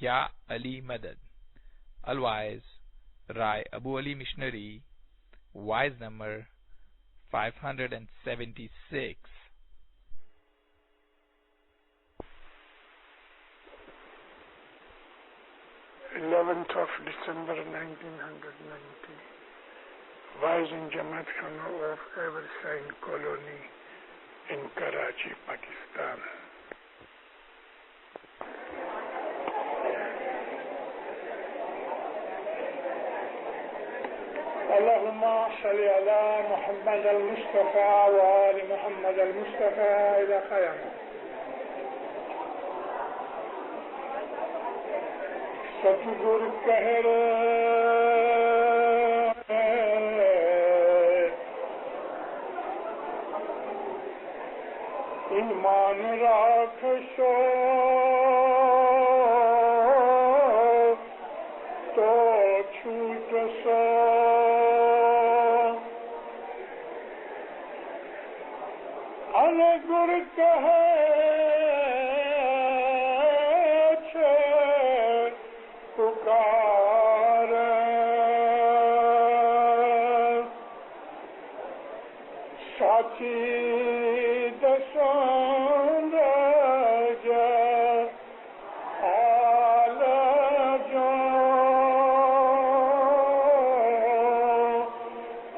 Ya Ali Madad. Otherwise, Rai Abu Ali Missionary, wise number 576. 11th of December 1990, Rising Jamaat Khana of Evershine Colony in Karachi, Pakistan. اللهم صل على محمد المصطفى وآل محمد المصطفى إلى قيامه. ستگور کہہ ایمان راکھ شو تو چھوٹ سو گر کہے پکار ساچی دسان راجا آل جو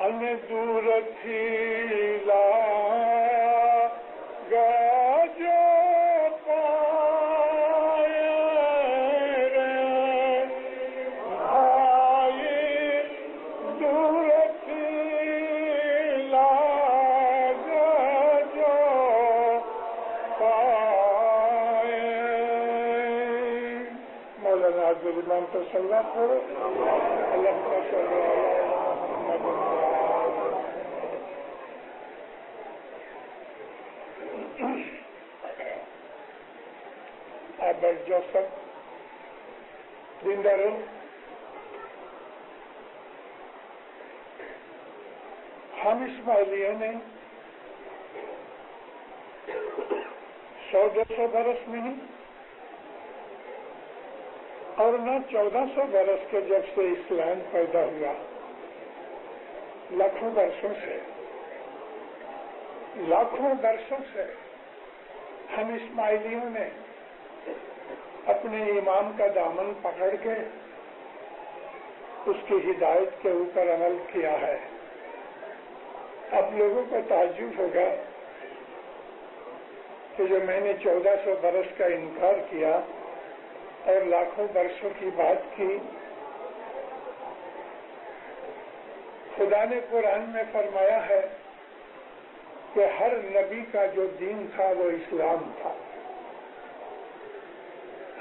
ان دور تھی امام تصوّر کرو اللہ کا صلی آپ بیٹھ جاؤ سب زندہ رہو. ہم اسماعیلیوں نے 100-200 برس نہیں اور نہ 1400 برس کے جب سے اسلام پیدا ہوا، لاکھوں برسوں سے ہم اسماعیلیوں نے اپنے امام کا دامن پکڑ کے اس کی ہدایت کے اوپر عمل کیا ہے. اب لوگوں کو تعجب ہوگا کہ جو میں نے 1400 برس کا انکار کیا اور لاکھوں برسوں کی بات کی، خدا نے قرآن میں فرمایا ہے کہ ہر نبی کا جو دین تھا وہ اسلام تھا.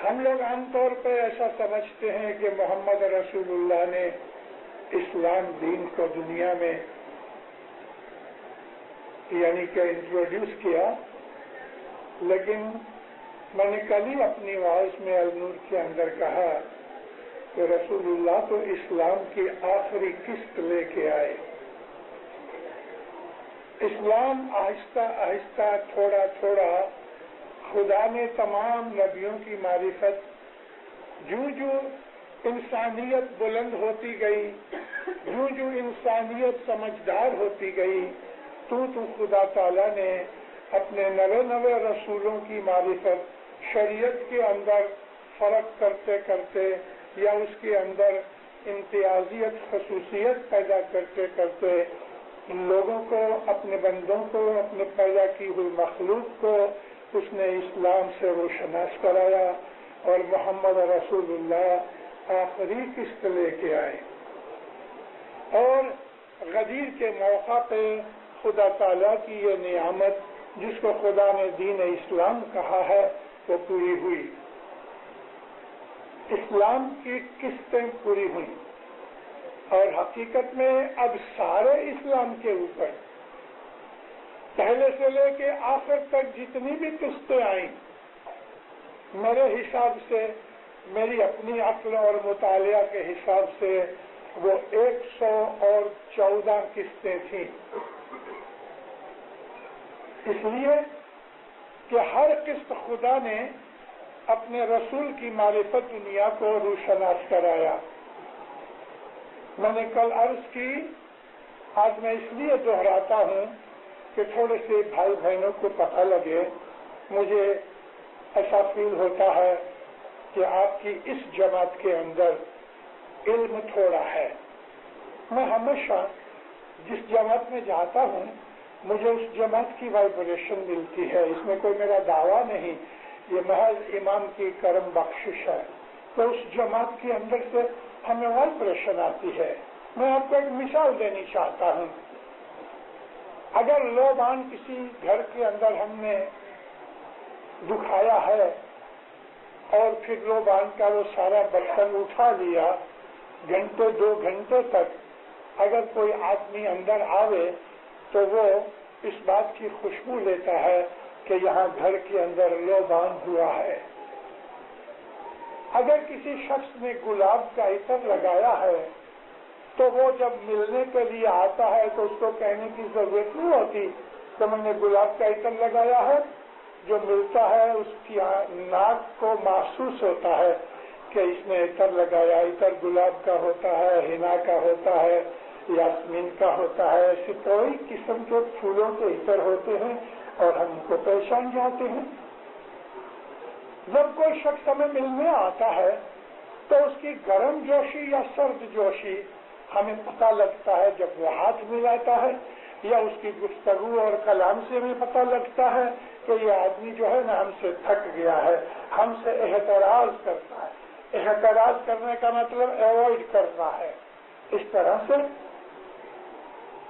ہم لوگ عام طور پہ ایسا سمجھتے ہیں کہ محمد رسول اللہ نے اسلام دین کو دنیا میں یعنی کہ انٹروڈیوس کیا، لیکن میں نے کل ہی اپنی آواز میں النور کے اندر کہا کہ رسول اللہ تو اسلام کی آخری قسط لے کے آئے. اسلام آہستہ آہستہ تھوڑا تھوڑا خدا نے تمام نبیوں کی معرفت جو انسانیت بلند ہوتی گئی، جو انسانیت سمجھدار ہوتی گئی، تو خدا تعالیٰ نے اپنے نوے رسولوں کی معرفت شریعت کے اندر فرق کرتے کرتے یا اس کے اندر امتیازیت خصوصیت پیدا کرتے کرتے لوگوں کو، اپنے بندوں کو، اپنے پیدا کی ہوئی مخلوق کو اس نے اسلام سے روشناس کرایا اور محمد رسول اللہ آخری قسط لے کے آئے. اور غدیر کے موقع پہ خدا تعالیٰ کی یہ نعمت جس کو خدا نے دین اسلام کہا ہے وہ پوری ہوئی. اسلام کی قسطیں پوری ہوئی اور حقیقت میں اب سارے اسلام کے اوپر پہلے سے لے کے آخر تک جتنی بھی قسطیں آئیں، میرے حساب سے، میری اپنی عقل اور مطالعہ کے حساب سے وہ 114 قسطیں تھیں. اس لیے کہ ہر قسط خدا نے اپنے رسول کی معرفت دنیا کو روشناس کرایا. میں نے کل عرض کی، آج میں اس لیے دہراتا ہوں کہ تھوڑے سے بھائی بہنوں کو پتہ لگے. مجھے ایسا فیل ہوتا ہے کہ آپ کی اس جماعت کے اندر علم تھوڑا ہے. میں ہمیشہ جس جماعت میں جاتا ہوں مجھے اس جماعت کی وائبریشن ملتی ہے. اس میں کوئی میرا دعویٰ نہیں، یہ محض امام کی کرم بخشش ہے. تو اس جماعت کے اندر سے ہمیں وائبریشن آتی ہے. میں آپ کو ایک مثال دینی چاہتا ہوں. اگر لوبان کسی گھر کے اندر ہم نے دکھایا ہے اور پھر لوبان کا وہ سارا برتن اٹھا لیا، گھنٹے 2 گھنٹے تک اگر کوئی آدمی اندر آوے تو وہ اس بات کی خوشبو لیتا ہے کہ یہاں گھر کے اندر لوبان ہوا ہے. اگر کسی شخص نے گلاب کا عطر لگایا ہے تو وہ جب ملنے کے لیے آتا ہے تو اس کو کہنے کی ضرورت نہیں ہوتی کہ میں نے گلاب کا عطر لگایا ہے. جو ملتا ہے اس کی ناک کو محسوس ہوتا ہے کہ اس نے عطر لگایا. عطر گلاب کا ہوتا ہے، حنا کا ہوتا ہے، یاسمین کا ہوتا ہے. ایسے کوئی قسم کے پھولوں کے عطر ہوتے ہیں اور ہم ان کو پہچان جاتے ہیں. جب کوئی شخص ہمیں ملنے آتا ہے تو اس کی گرم جوشی یا سرد جوشی ہمیں پتہ لگتا ہے جب وہ ہاتھ ملاتا ہے، یا اس کی گفتگو اور کلام سے ہمیں پتہ لگتا ہے کہ یہ آدمی جو ہے نا ہم سے تھک گیا ہے، ہم سے احتراز کرتا ہے. احتراز کرنے کا مطلب ایوائڈ کرنا ہے. اس طرح سے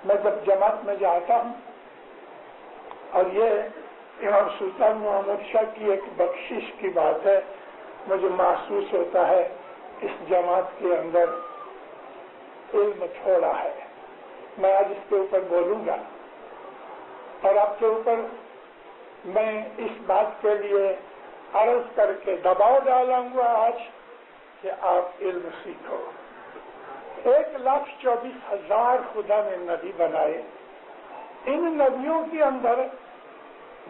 میں جب جماعت میں جاتا ہوں، اور یہ امام سلطان محمد شاہ کی ایک بخشش کی بات ہے، مجھے محسوس ہوتا ہے اس جماعت کے اندر علم تھوڑا ہے. میں آج اس کے اوپر بولوں گا اور آپ کے اوپر میں اس بات کے لیے عرض کر کے دباؤ ڈالوں گا آج کہ آپ علم سیکھو. 1,24,000 خدا نے نبی بنائے. ان نبیوں کے اندر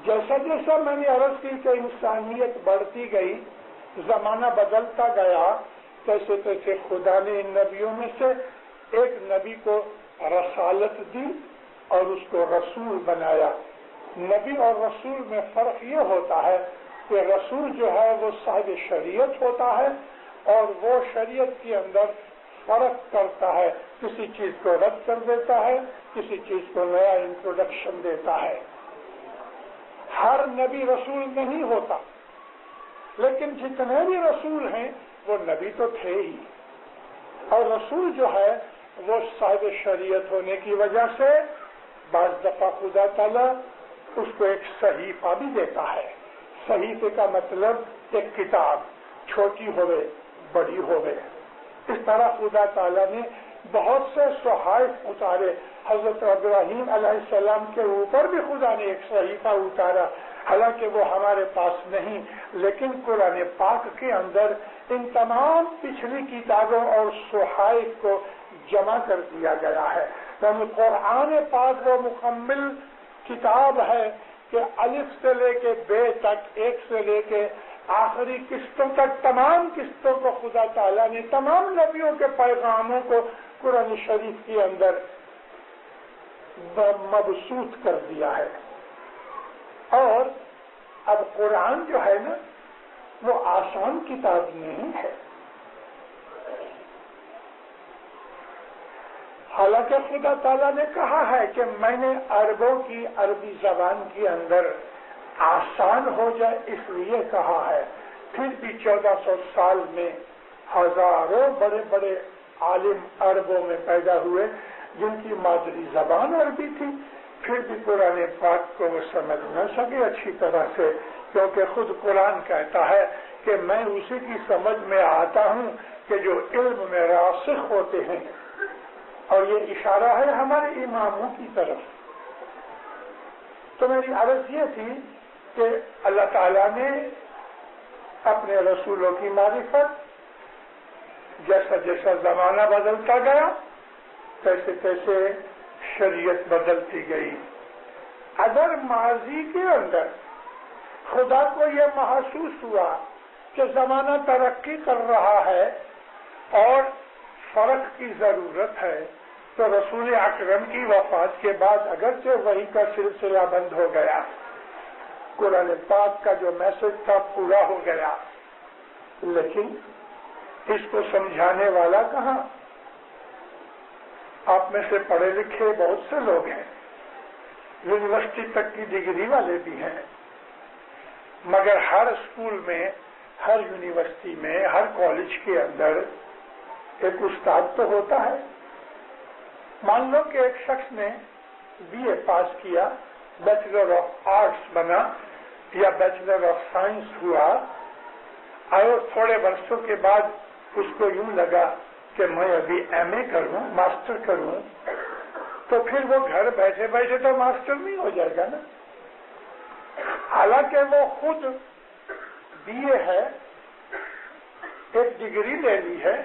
جیسا جیسا میں نے عرض کی کہ انسانیت بڑھتی گئی، زمانہ بدلتا گیا، تیسے تیسے خدا نے ان نبیوں میں سے ایک نبی کو رسالت دی اور اس کو رسول بنایا. نبی اور رسول میں فرق یہ ہوتا ہے کہ رسول جو ہے وہ صاحب شریعت ہوتا ہے اور وہ شریعت کے اندر فرق کرتا ہے، کسی چیز کو رد کر دیتا ہے، کسی چیز کو نیا انٹروڈکشن دیتا ہے. ہر نبی رسول نہیں ہوتا، لیکن جتنے بھی رسول ہیں وہ نبی تو تھے ہی. اور رسول جو ہے وہ صاحب شریعت ہونے کی وجہ سے بعض دفعہ خدا تعالیٰ اس کو ایک صحیفہ بھی دیتا ہے. صحیفے کا مطلب ایک کتاب، چھوٹی ہوئے بڑی ہوئے. اس طرح خدا تعالیٰ نے بہت سے صحائف اتارے. حضرت ابراہیم علیہ السلام کے اوپر بھی خدا نے ایک صحیفہ اتارا، حالانکہ وہ ہمارے پاس نہیں، لیکن قرآن پاک کے اندر ان تمام پچھلی کتابوں اور صحائف کو جمع کر دیا گیا ہے. یعنی قرآن پاک وہ مکمل کتاب ہے کہ الف سے لے کے بے تک، ایک سے لے کے آخری قسطوں تک، تمام قسطوں کو خدا تعالیٰ نے تمام نبیوں کے پیغاموں کو قرآن شریف کے اندر مبسوط کر دیا ہے. اور اب قرآن جو ہے نا وہ آسان کتاب نہیں ہے. حالانکہ خدا تعالیٰ نے کہا ہے کہ میں نے عربوں کی عربی زبان کے اندر آسان ہو جائے اس لیے کہا ہے. پھر بھی 1400 سال میں ہزاروں بڑے بڑے عالم عربوں میں پیدا ہوئے جن کی مادری زبان عربی تھی، پھر بھی قرآن پاک کو وہ سمجھ نہ سکے اچھی طرح سے، کیونکہ خود قرآن کہتا ہے کہ میں اسی کی سمجھ میں آتا ہوں کہ جو علم میں راسخ ہوتے ہیں. اور یہ اشارہ ہے ہمارے اماموں کی طرف. تو میری عرض یہ تھی کہ اللہ تعالیٰ نے اپنے رسولوں کی معرفت جیسا جیسا زمانہ بدلتا گیا تیسے تیسے شریعت بدلتی گئی. اگر ماضی کے اندر خدا کو یہ محسوس ہوا کہ زمانہ ترقی کر رہا ہے اور فرق کی ضرورت ہے، تو رسول اکرم کی وفات کے بعد اگرچہ وحی کا سلسلہ بند ہو گیا، قرآن پاک کا جو میسج تھا پورا ہو گیا، لیکن اس کو سمجھانے والا کہاں؟ آپ میں سے پڑھے لکھے بہت سے لوگ ہیں، یونیورسٹی تک کی ڈگری والے بھی ہیں، مگر ہر اسکول میں، ہر یونیورسٹی میں، ہر کالج کے اندر ایک استاد تو ہوتا ہے۔ مان لو کہ ایک شخص نے بی اے پاس کیا، بیچلر آف آرٹس بنا یا بیچلر آف سائنس ہوا، اور تھوڑے برسوں کے بعد اس کو یوں لگا کہ میں ابھی ایم اے کروں، ماسٹر کروں، تو پھر وہ گھر بیٹھے بیٹھے تو ماسٹر نہیں ہو جائے گا نا۔ حالانکہ وہ خود بی اے ہے، ایک ڈگری لے لی ہے،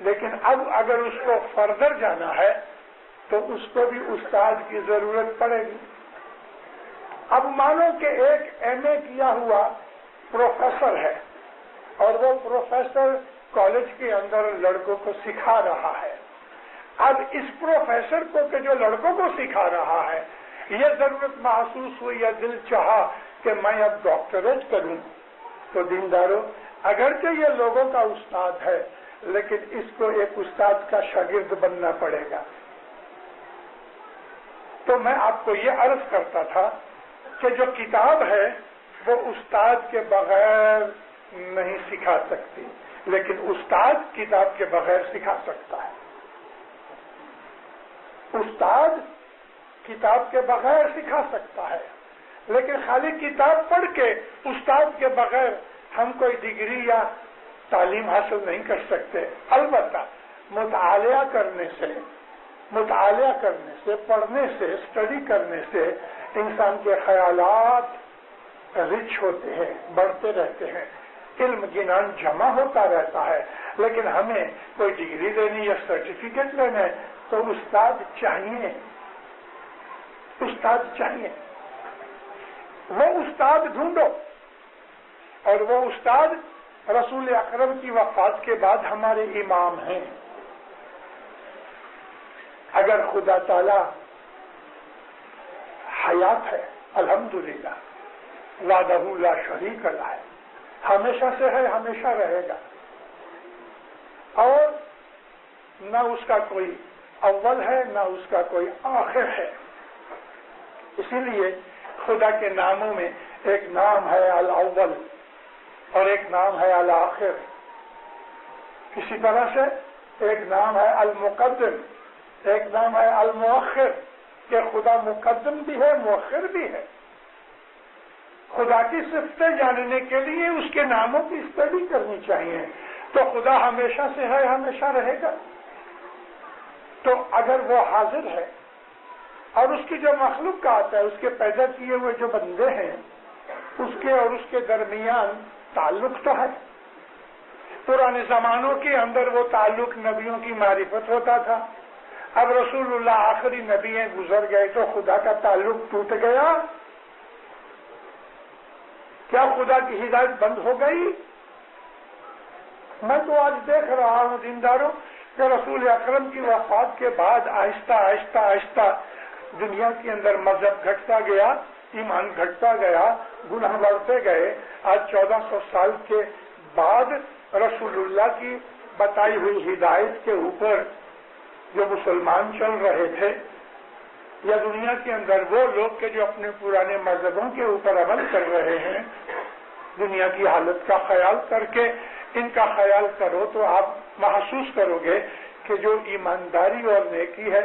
لیکن اب اگر اس کو فردر جانا ہے تو اس کو بھی استاد کی ضرورت پڑے گی۔ اب مانو کہ ایک ایم اے کیا ہوا پروفیسر ہے، اور وہ پروفیسر کالج کے اندر لڑکوں کو سکھا رہا ہے۔ اب اس پروفیسر کو کہ جو لڑکوں کو سکھا رہا ہے، یہ ضرورت محسوس ہوئی یا دل چاہا کہ میں اب ڈاکٹریٹ کروں، تو دینداروں، اگرچہ یہ لوگوں کا استاد ہے، لیکن اس کو ایک استاد کا شاگرد بننا پڑے گا۔ تو میں آپ کو یہ عرض کرتا تھا کہ جو کتاب ہے وہ استاد کے بغیر نہیں سکھا سکتی، لیکن استاد کتاب کے بغیر سکھا سکتا ہے۔ استاد کتاب کے بغیر سکھا سکتا ہے، لیکن خالی کتاب پڑھ کے استاد کے بغیر ہم کوئی ڈگری یا تعلیم حاصل نہیں کر سکتے۔ البتہ مطالعہ کرنے سے، پڑھنے سے، اسٹڈی کرنے سے انسان کے خیالات رچ ہوتے ہیں، بڑھتے رہتے ہیں، علم گنان جمع ہوتا رہتا ہے۔ لیکن ہمیں کوئی ڈگری لینی یا سرٹیفکیٹ لینا ہے تو استاد چاہیے، وہ استاد ڈھونڈو، اور وہ استاد رسول اکرم کی وفات کے بعد ہمارے امام ہیں۔ اگر خدا تعالی حیات ہے، الحمدللہ، وحدہ لا شریک لہ ہے، ہمیشہ سے ہے، ہمیشہ رہے گا، اور نہ اس کا کوئی اول ہے، نہ اس کا کوئی آخر ہے۔ اسی لیے خدا کے ناموں میں ایک نام ہے الاول اور ایک نام ہے الآخر، اسی طرح سے ایک نام ہے المقدم، ایک نام ہے المؤخر، کہ خدا مقدم بھی ہے، مؤخر بھی ہے۔ خدا کی صفتیں جاننے کے لیے اس کے ناموں کی اسٹڈی کرنی چاہیے۔ تو خدا ہمیشہ سے ہے، ہمیشہ رہے گا۔ تو اگر وہ حاضر ہے اور اس کی جو مخلوقات ہے، اس کے پیدا کیے ہوئے جو بندے ہیں، اس کے اور اس کے درمیان تعلق تو ہے۔ پرانے زمانوں کے اندر وہ تعلق نبیوں کی معرفت ہوتا تھا۔ اب رسول اللہ آخری نبی ہیں، گزر گئے تو خدا کا تعلق ٹوٹ گیا؟ کیا خدا کی ہدایت بند ہو گئی؟ میں تو آج دیکھ رہا ہوں دینداروں کہ رسول اکرم کی وفات کے بعد آہستہ آہستہ آہستہ دنیا کے اندر مذہب گھٹتا گیا، ایمان گھٹتا گیا، گناہ بڑھتے گئے۔ آج 1400 سال کے بعد رسول اللہ کی بتائی ہوئی ہدایت کے اوپر جو مسلمان چل رہے تھے، یا دنیا کے اندر وہ لوگ کہ جو اپنے پرانے مذہبوں کے اوپر عمل کر رہے ہیں، دنیا کی حالت کا خیال کر کے ان کا خیال کرو تو آپ محسوس کرو گے کہ جو ایمانداری اور نیکی ہے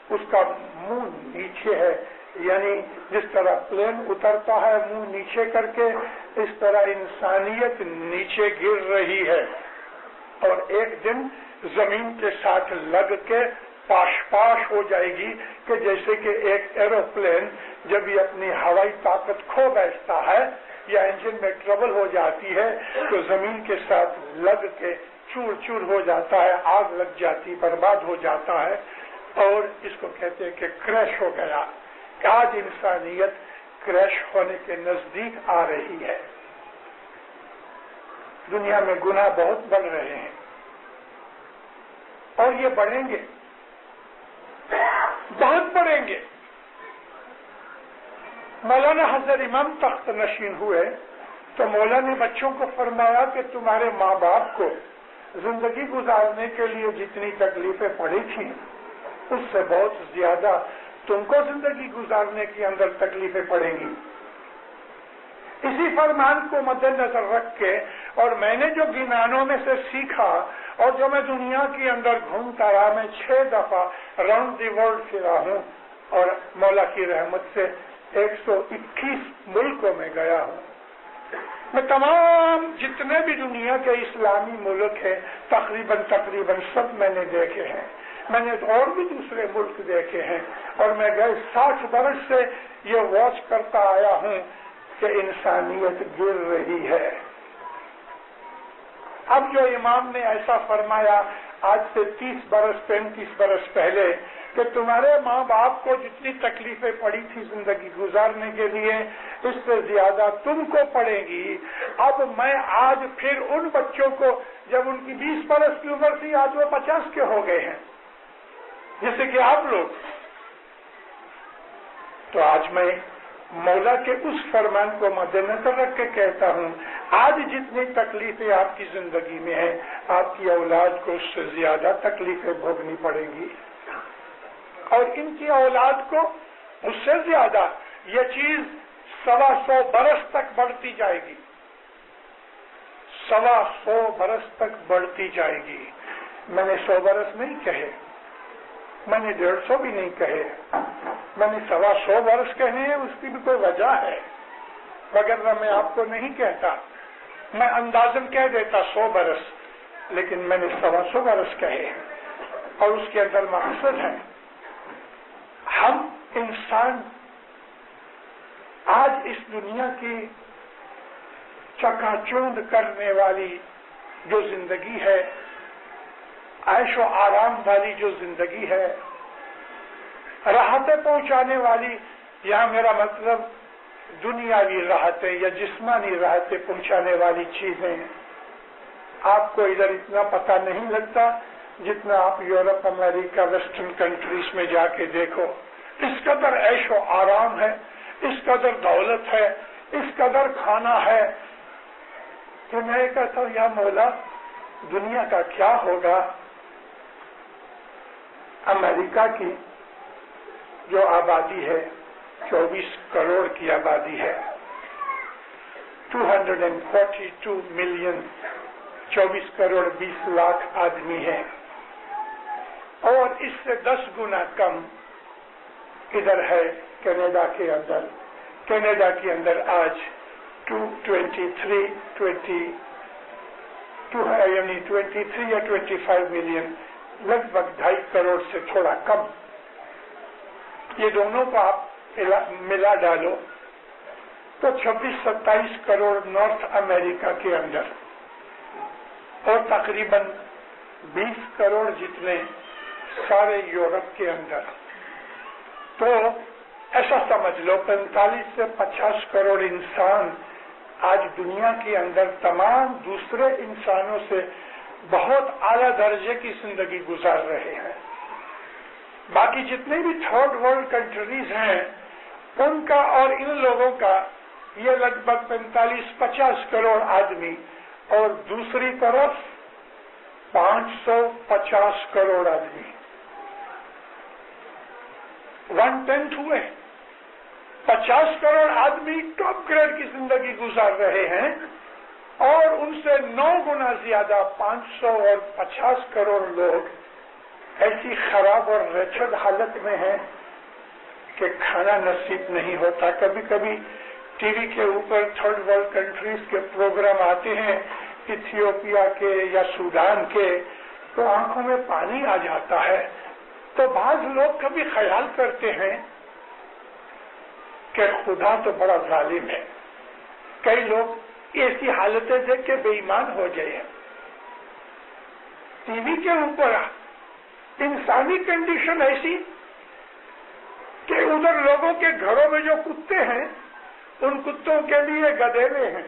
اس کا منہ نیچے ہے، یعنی جس طرح پلین اترتا ہے منہ نیچے کر کے، اس طرح انسانیت نیچے گر رہی ہے، اور ایک دن زمین کے ساتھ لگ کے پاش پاش ہو جائے گی، کہ جیسے کہ ایک ایروپلین جب یہ اپنی ہوائی طاقت کھو بیٹھتا ہے یا انجن میں ٹربل ہو جاتی ہے تو زمین کے ساتھ لگ کے چور چور ہو جاتا ہے، آگ لگ جاتی، برباد ہو جاتا ہے، اور اس کو کہتے ہیں کہ کریش ہو گیا۔ آج انسانیت کریش ہونے کے نزدیک آ رہی ہے۔ دنیا میں گناہ بہت بڑھ رہے ہیں اور یہ بڑھیں گے، بہت بڑھیں گے۔ مولانا حضرت امام تخت نشین ہوئے تو مولا نے بچوں کو فرمایا کہ تمہارے ماں باپ کو زندگی گزارنے کے لیے جتنی تکلیفیں پڑی تھیں اس سے بہت زیادہ تم کو زندگی گزارنے کے اندر تکلیفیں پڑیں گی۔ اسی فرمان کو مد نظر رکھ کے اور میں نے جو گنانوں میں سے سیکھا اور جو میں دنیا کے اندر گھومتا رہا، میں 6 دفعہ راؤنڈ دی ورلڈ پھرا ہوں اور مولا کی رحمت سے 121 ملکوں میں گیا ہوں۔ میں تمام جتنے بھی دنیا کے اسلامی ملک ہیں تقریباً سب میں نے دیکھے ہیں۔ میں نے اور بھی دوسرے ملک دیکھے ہیں اور میں گئے 60 برس سے یہ واچ کرتا آیا ہوں کہ انسانیت گر رہی ہے۔ اب جو امام نے ایسا فرمایا آج سے 30 برس 35 برس پہلے کہ تمہارے ماں باپ کو جتنی تکلیفیں پڑی تھی زندگی گزارنے کے لیے اس سے زیادہ تم کو پڑے گی۔ اب میں آج پھر ان بچوں کو، جب ان کی 20 برس کی عمر تھی آج وہ 50 کے ہو گئے ہیں جیسے کہ آپ لوگ، تو آج میں مولا کے اس فرمان کو مد نظر رکھ کے کہتا ہوں آج جتنی تکلیفیں آپ کی زندگی میں ہیں آپ کی اولاد کو اس سے زیادہ تکلیفیں بھوگنی پڑیں گی، اور ان کی اولاد کو اس سے زیادہ یہ چیز 125 برس تک بڑھتی جائے گی، 125 برس تک بڑھتی جائے گی۔ میں نے 100 برس نہیں کہے، میں نے 150 بھی نہیں کہے، میں نے 125 برس کہنے ہیں، اس کی بھی کوئی وجہ ہے، وگرنہ میں آپ کو نہیں کہتا، میں اندازن کہہ دیتا 100 برس، لیکن میں نے 125 برس کہے اور اس کے اندر مقصد ہے ہم انسان آج اس دنیا کی چکا چوند کرنے والی جو زندگی ہے، عیش و آرام والی جو زندگی ہے، راحتیں پہنچانے والی، یہاں میرا مطلب دنیاوی راحتیں یا جسمانی راحتیں پہنچانے والی چیزیں آپ کو ادھر اتنا پتہ نہیں لگتا جتنا آپ یورپ امریکہ ویسٹرن کنٹریز میں جا کے دیکھو، اس قدر عیش و آرام ہے، اس قدر دولت ہے، اس قدر کھانا ہے کہ میں کہتا ہوں یا مولا دنیا کا کیا ہوگا۔ امریکہ کی جو آبادی ہے 24 کروڑ کی آبادی ہے، 242 ملین، 24 کروڑ 20 لاکھ آدمی ہیں، اور اس سے 10 گنا کم ادھر ہے کینیڈا کے اندر۔ کینیڈا کے اندر آج 23 یا 25 ملین، لگ بھگ 2.5 کروڑ سے تھوڑا کم، یہ دونوں کو آپ ملا ڈالو تو 26-27 کروڑ نارتھ امریکہ کے اندر، اور تقریباً 20 کروڑ جتنے سارے یورپ کے اندر۔ تو ایسا سمجھ لو 45 سے 50 کروڑ انسان آج دنیا کے اندر تمام دوسرے انسانوں سے بہت اعلیٰ درجے کی زندگی گزار رہے ہیں۔ باقی جتنے بھی تھرڈ ورلڈ کنٹریز ہیں ان کا اور ان لوگوں کا یہ لگ بھگ 45-50 کروڑ آدمی، اور دوسری طرف 550 کروڑ آدمی، 1/10 ہوئے۔ 50 کروڑ آدمی ٹاپ گریڈ کی زندگی گزار رہے ہیں، اور ان سے 9 گنا زیادہ 500 اور 50 کروڑ لوگ ایسی خراب اور ریچڈ حالت میں ہیں کہ کھانا نصیب نہیں ہوتا۔ کبھی کبھی ٹی وی کے اوپر تھرڈ ورلڈ کنٹریز کے پروگرام آتے ہیں ایتھیوپیا کے یا سودان کے، تو آنکھوں میں پانی آ جاتا ہے۔ تو بعض لوگ کبھی خیال کرتے ہیں کہ خدا تو بڑا ظالم ہے، کئی لوگ ایسی حالتیں دیکھ کے بے ایمان ہو گئے ہیں۔ ٹی وی کے اوپر انسانی کنڈیشن ایسی کہ ادھر لوگوں کے گھروں میں جو کتے ہیں ان کتوں کے لیے گدھیلے ہیں،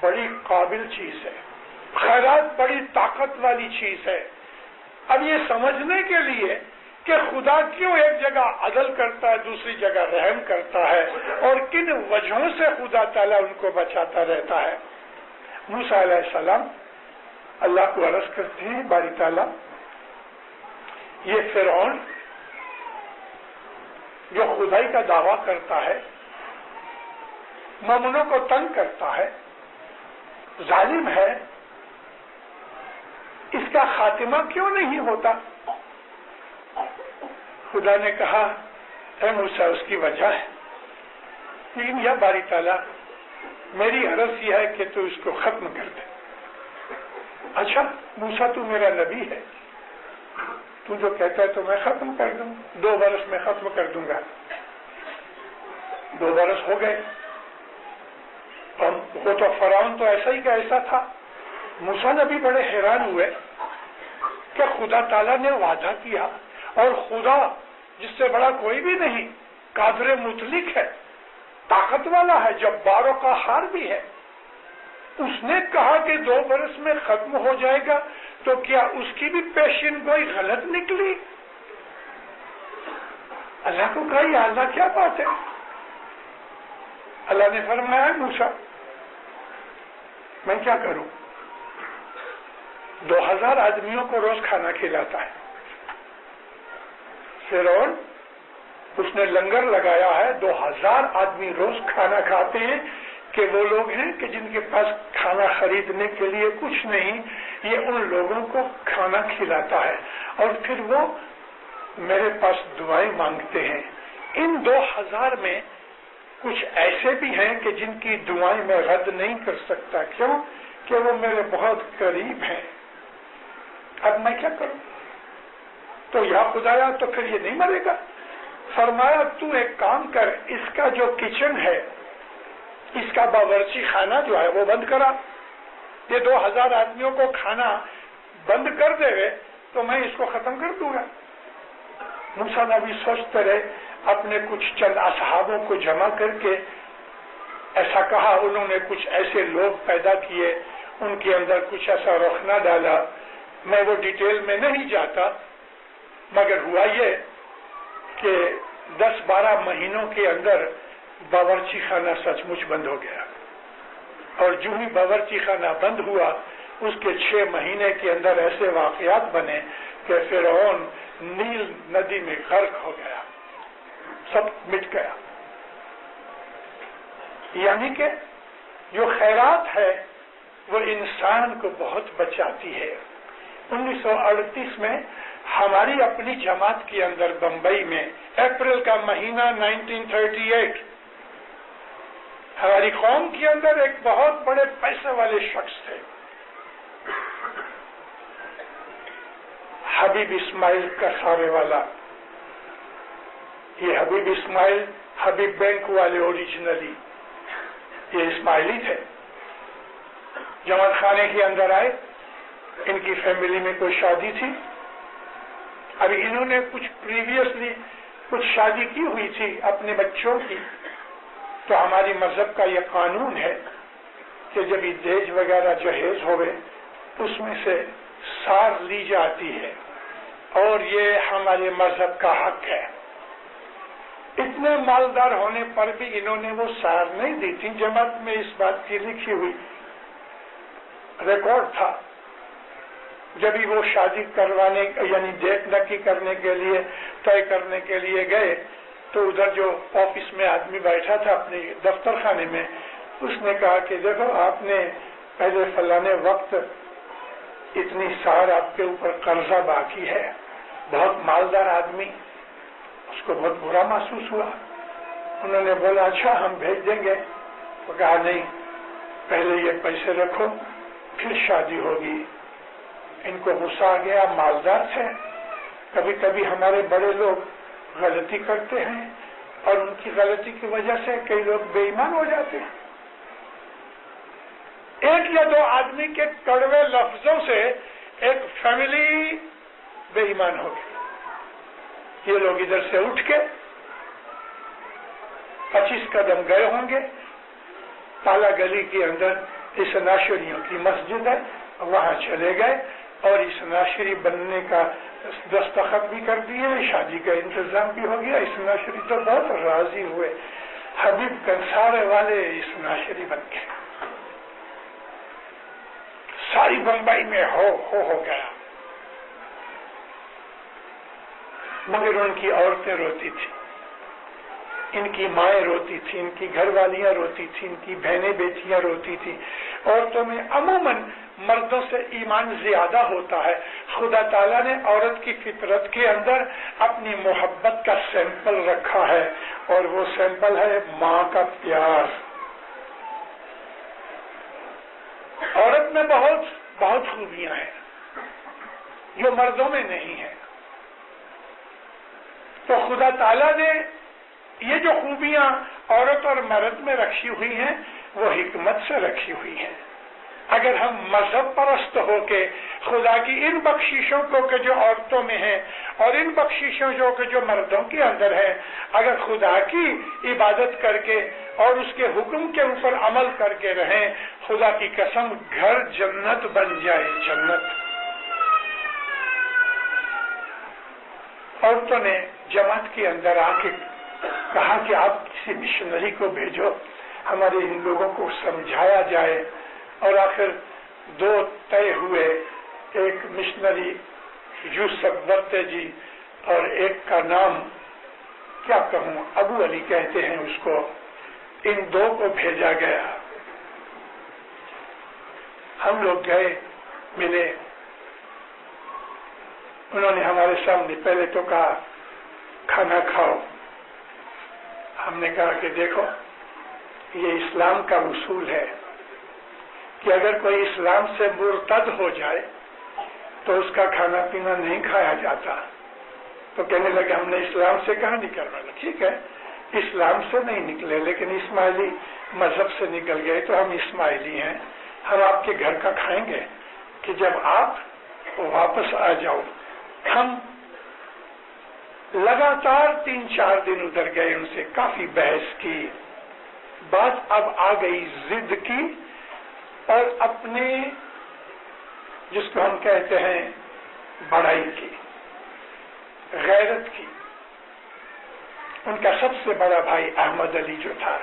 بڑی قابل چیز ہے، خیرات بڑی طاقت والی چیز ہے۔ اب یہ سمجھنے کے لیے کہ خدا کیوں ایک جگہ عدل کرتا ہے، دوسری جگہ رحم کرتا ہے، اور کن وجہوں سے خدا تعالیٰ ان کو بچاتا رہتا ہے۔ موسیٰ علیہ السلام اللہ کو عرض کرتے ہیں، باری تعالیٰ یہ فرعون جو خدائی کا دعویٰ کرتا ہے، مومنوں کو تنگ کرتا ہے، ظالم ہے، اس کا خاتمہ کیوں نہیں ہوتا؟ خدا نے کہا اے موسیٰ اس کی وجہ ہے، لیکن یا باری تعالیٰ میری عرض یہ ہے کہ تو اس کو ختم کر دے۔ اچھا موسیٰ تو میرا نبی ہے، تو جو کہتا ہے تو میں ختم کر دوں، 2 برس میں ختم کر دوں گا۔ 2 برس ہو گئے، اور وہ تو فرعون تو ایسا ہی کا ایسا تھا۔ موسیٰ نبی بڑے حیران ہوئے کہ خدا تعالیٰ نے وعدہ کیا، اور خدا جس سے بڑا کوئی بھی نہیں، قادر مطلق ہے، طاقت والا ہے، جبار و قہار بھی ہے، اس نے کہا کہ 2 برس میں ختم ہو جائے گا، تو کیا اس کی بھی پیشن گوئی غلط نکلی؟ اللہ کو کہا یا اللہ کیا بات ہے؟ اللہ نے فرمایا موسیٰ میں کیا کروں، 2000 آدمیوں کو روز کھانا کھلاتا ہے فرعون، اس نے لنگر لگایا ہے، 2000 آدمی روز کھانا کھاتے ہیں، کہ وہ لوگ ہیں کہ جن کے پاس کھانا خریدنے کے لیے کچھ نہیں، یہ ان لوگوں کو کھانا کھلاتا ہے، اور پھر وہ میرے پاس دعائیں مانگتے ہیں۔ ان 2000 میں کچھ ایسے بھی ہیں کہ جن کی دعائیں میں رد نہیں کر سکتا، کیوں کہ وہ میرے بہت قریب ہیں۔ اب میں کیا کروں؟ تو یا خدایا تو پھر یہ نہیں مرے گا۔ فرمایا تو ایک کام کر، اس کا جو کچن ہے، اس کا باورچی خانہ جو ہے وہ بند کرا، یہ 2000 آدمیوں کو کھانا بند کر دے گے تو میں اس کو ختم کر دوں گا۔ موسیٰ نبی سوچتے رہے، اپنے کچھ چند اصحابوں کو جمع کر کے ایسا کہا، انہوں نے کچھ ایسے لوگ پیدا کیے، ان کے اندر کچھ ایسا رخنہ ڈالا، میں وہ ڈیٹیل میں نہیں جاتا، مگر ہوا یہ کہ 10-12 مہینوں کے اندر باورچی خانہ سچ مچ بند ہو گیا، اور جو ہی باورچی خانہ بند ہوا اس کے 6 مہینے کے اندر ایسے واقعات بنے کہ فرعون نیل ندی میں غرق ہو گیا، سب مٹ گیا۔ یعنی کہ جو خیرات ہے وہ انسان کو بہت بچاتی ہے۔ 1938 میں ہماری اپنی جماعت کے اندر بمبئی میں اپریل کا مہینہ 1938 ہماری قوم کے اندر ایک بہت بڑے پیسے والے شخص تھے، حبیب اسماعیل کسارے والا۔ یہ حبیب اسماعیل حبیب بینک والے اوریجنلی یہ اسماعیلی تھے، جماعت خانے کے اندر آئے، ان کی فیملی میں کوئی شادی تھی، ابھی انہوں نے کچھ پریویسلی کچھ شادی کی ہوئی تھی اپنے بچوں کی، تو ہماری مذہب کا یہ قانون ہے کہ جب یہ دہیج وغیرہ جہیز ہوئے اس میں سے سار لی جاتی ہے، اور یہ ہمارے مذہب کا حق ہے۔ اتنے مالدار ہونے پر بھی انہوں نے وہ سار نہیں دی تھی۔ جماعت میں اس بات کی لکھی ہوئی ریکارڈ تھا، جب ہی وہ شادی کروانے یعنی ڈیٹ نکی کرنے کے لیے طے کرنے کے لیے گئے، تو ادھر جو آفس میں آدمی بیٹھا تھا اپنے دفتر خانے میں، اس نے کہا کہ دیکھو آپ نے پہلے فلانے وقت اتنی سار آپ کے اوپر قرضہ باقی ہے، بہت مالدار آدمی، اس کو بہت برا محسوس ہوا۔ انہوں نے بولا اچھا ہم بھیج دیں گے، وہ کہا نہیں پہلے یہ پیسے رکھو پھر شادی ہوگی۔ ان کو غصہ آ گیا، مالدار تھے، کبھی کبھی ہمارے بڑے لوگ غلطی کرتے ہیں اور ان کی غلطی کی وجہ سے کئی لوگ بے ایمان ہو جاتے ہیں۔ 1 یا 2 آدمی کے کڑوے لفظوں سے ایک فیملی بے ایمان ہو گئی۔ یہ لوگ ادھر سے اٹھ کے 25 قدم گئے ہوں گے، تالا گلی کے اندر اسناشریوں کی مسجد ہے، وہاں چلے گئے اور اسناشری بننے کا دستخط بھی کر دیے، شادی کا انتظام بھی ہو گیا۔ اسناشری تو بہت راضی ہوئے، حبیب کنسارے والے اسناشری بن گئے، ساری بمبئی میں ہو گیا، مگر ان کی عورتیں روتی تھی، ان کی مائیں روتی تھی، ان کی گھر والیاں روتی تھی، ان کی بہنیں بیٹیاں روتی تھی۔ عورتوں میں عموماً مردوں سے ایمان زیادہ ہوتا ہے۔ خدا تعالیٰ نے عورت کی فطرت کے اندر اپنی محبت کا سیمپل رکھا ہے، اور وہ سیمپل ہے ماں کا پیار۔ عورت میں بہت خوبیاں ہیں جو مردوں میں نہیں ہیں، تو خدا تعالیٰ نے یہ جو خوبیاں عورت اور مرد میں رکھی ہوئی ہیں وہ حکمت سے رکھی ہوئی ہیں۔ اگر ہم مذہب پرست ہو کے خدا کی ان بخششوں کو کہ جو عورتوں میں ہیں اور ان بخششوں جو مردوں کے اندر ہے، اگر خدا کی عبادت کر کے اور اس کے حکم کے اوپر عمل کر کے رہیں، خدا کی قسم گھر جنت بن جائے، جنت۔ عورتوں نے جماعت کے اندر آ کے کہا کہ آپ کسی مشنری کو بھیجو، ہمارے ان لوگوں کو سمجھایا جائے، اور آخر دو طے ہوئے، ایک مشنری یوسف ورتے جی اور ایک کا نام کیا کہوں ابو علی کہتے ہیں اس کو، ان دو کو بھیجا گیا۔ ہم لوگ گئے، ملے، انہوں نے ہمارے سامنے پہلے تو کہا کھانا کھاؤ۔ ہم نے کہا کہ دیکھو یہ اسلام کا اصول ہے کہ اگر کوئی اسلام سے مرتد ہو جائے تو اس کا کھانا پینا نہیں کھایا جاتا۔ تو کہنے لگے ہم نے اسلام سے کہاں نکلنا؟ ٹھیک ہے اسلام سے نہیں نکلے لیکن اسماعیلی مذہب سے نکل گئے تو ہم اسماعیلی ہیں، ہم آپ کے گھر کا کھائیں گے کہ جب آپ واپس آ جاؤ۔ ہم لگاتار 3-4 دن ادھر گئے، ان سے کافی بحث کی، بات اب آ گئی ضد کی اور اپنے جس کو ہم کہتے ہیں بڑائی کی، غیرت کی۔ ان کا سب سے بڑا بھائی احمد علی جو تھا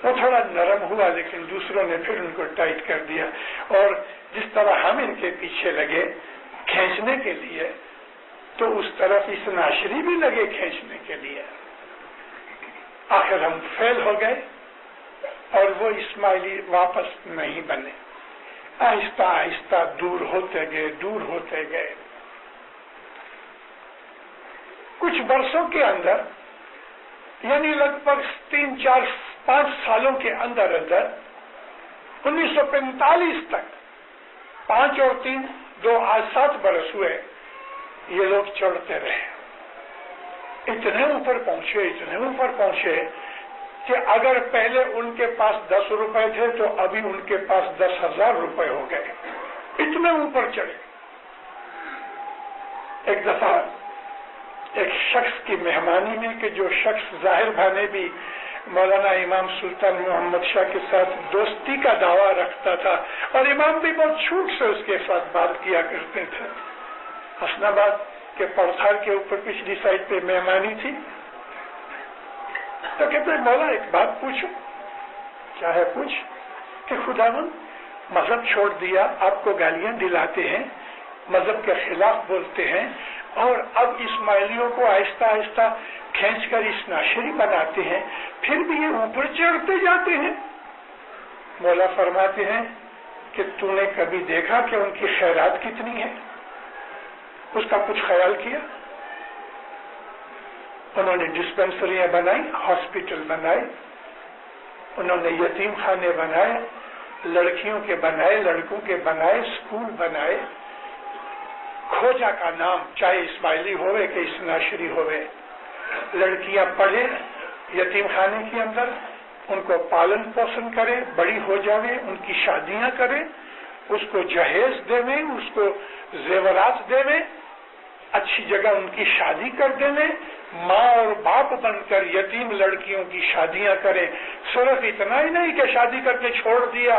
وہ تھوڑا نرم ہوا، لیکن دوسروں نے پھر ان کو ٹائٹ کر دیا، اور جس طرح ہم ان کے پیچھے لگے کھینچنے کے لیے تو اس طرف اسناشری بھی لگے کھینچنے کے لیے۔ آخر ہم فیل ہو گئے اور وہ اسماعیلی واپس نہیں بنے، آہستہ آہستہ دور ہوتے گئے۔ کچھ برسوں کے اندر یعنی لگ بھگ 3-4-5 سالوں کے اندر 1945 تک 5 اور 3 2 آج 7 برس ہوئے، یہ لوگ چڑھتے رہے، اتنے اوپر پہنچے کہ اگر پہلے ان کے پاس 10 روپے تھے تو ابھی ان کے پاس 10,000 روپے ہو گئے، اتنے اوپر چڑھے۔ ایک دفعہ ایک شخص کی مہمانی میں کہ جو شخص ظاہر بھانے بھی مولانا امام سلطان محمد شاہ کے ساتھ دوستی کا دعویٰ رکھتا تھا، اور امام بھی بہت چھوٹ سے اس کے ساتھ بات کیا کرتے تھے۔ حسن آباد کے پڑتھار کے اوپر پچھلی سائڈ پہ مہمانی تھی، تو کہتے مولا ایک بات پوچھو۔ کیا ہے؟ پوچھ۔ کہ خداوند مذہب چھوڑ دیا، آپ کو گالیاں دلاتے ہیں، مذہب کے خلاف بولتے ہیں، اور اب اسماعیلیوں کو آہستہ آہستہ کھینچ کر اسناشری بناتے ہیں، پھر بھی یہ اوپر چڑھتے جاتے ہیں۔ مولا فرماتے ہیں کہ تو نے کبھی دیکھا کہ ان کی خیرات کتنی ہے؟ اس کا کچھ خیال کیا؟ انہوں نے ڈسپنسریاں بنائی، ہاسپٹل بنائے، انہوں نے یتیم خانے بنائے، لڑکیوں کے بنائے، لڑکوں کے بنائے، اسکول بنائے۔ کھوجا کا نام چاہے اسماعیلی ہوئے کہ اسناشری ہوئے، لڑکیاں پڑھے یتیم خانے کے اندر، ان کو پالن پوشن کرے، بڑی ہو جاوے، ان کی شادیاں کرے، اس کو جہیز دے میں، اس کو زیورات دے میں، اچھی جگہ ان کی شادی کر دینے، ماں اور باپ بن کر یتیم لڑکیوں کی شادیاں کریں۔ صرف اتنا ہی نہیں کہ شادی کر کے چھوڑ دیا،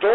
2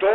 2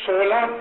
16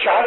4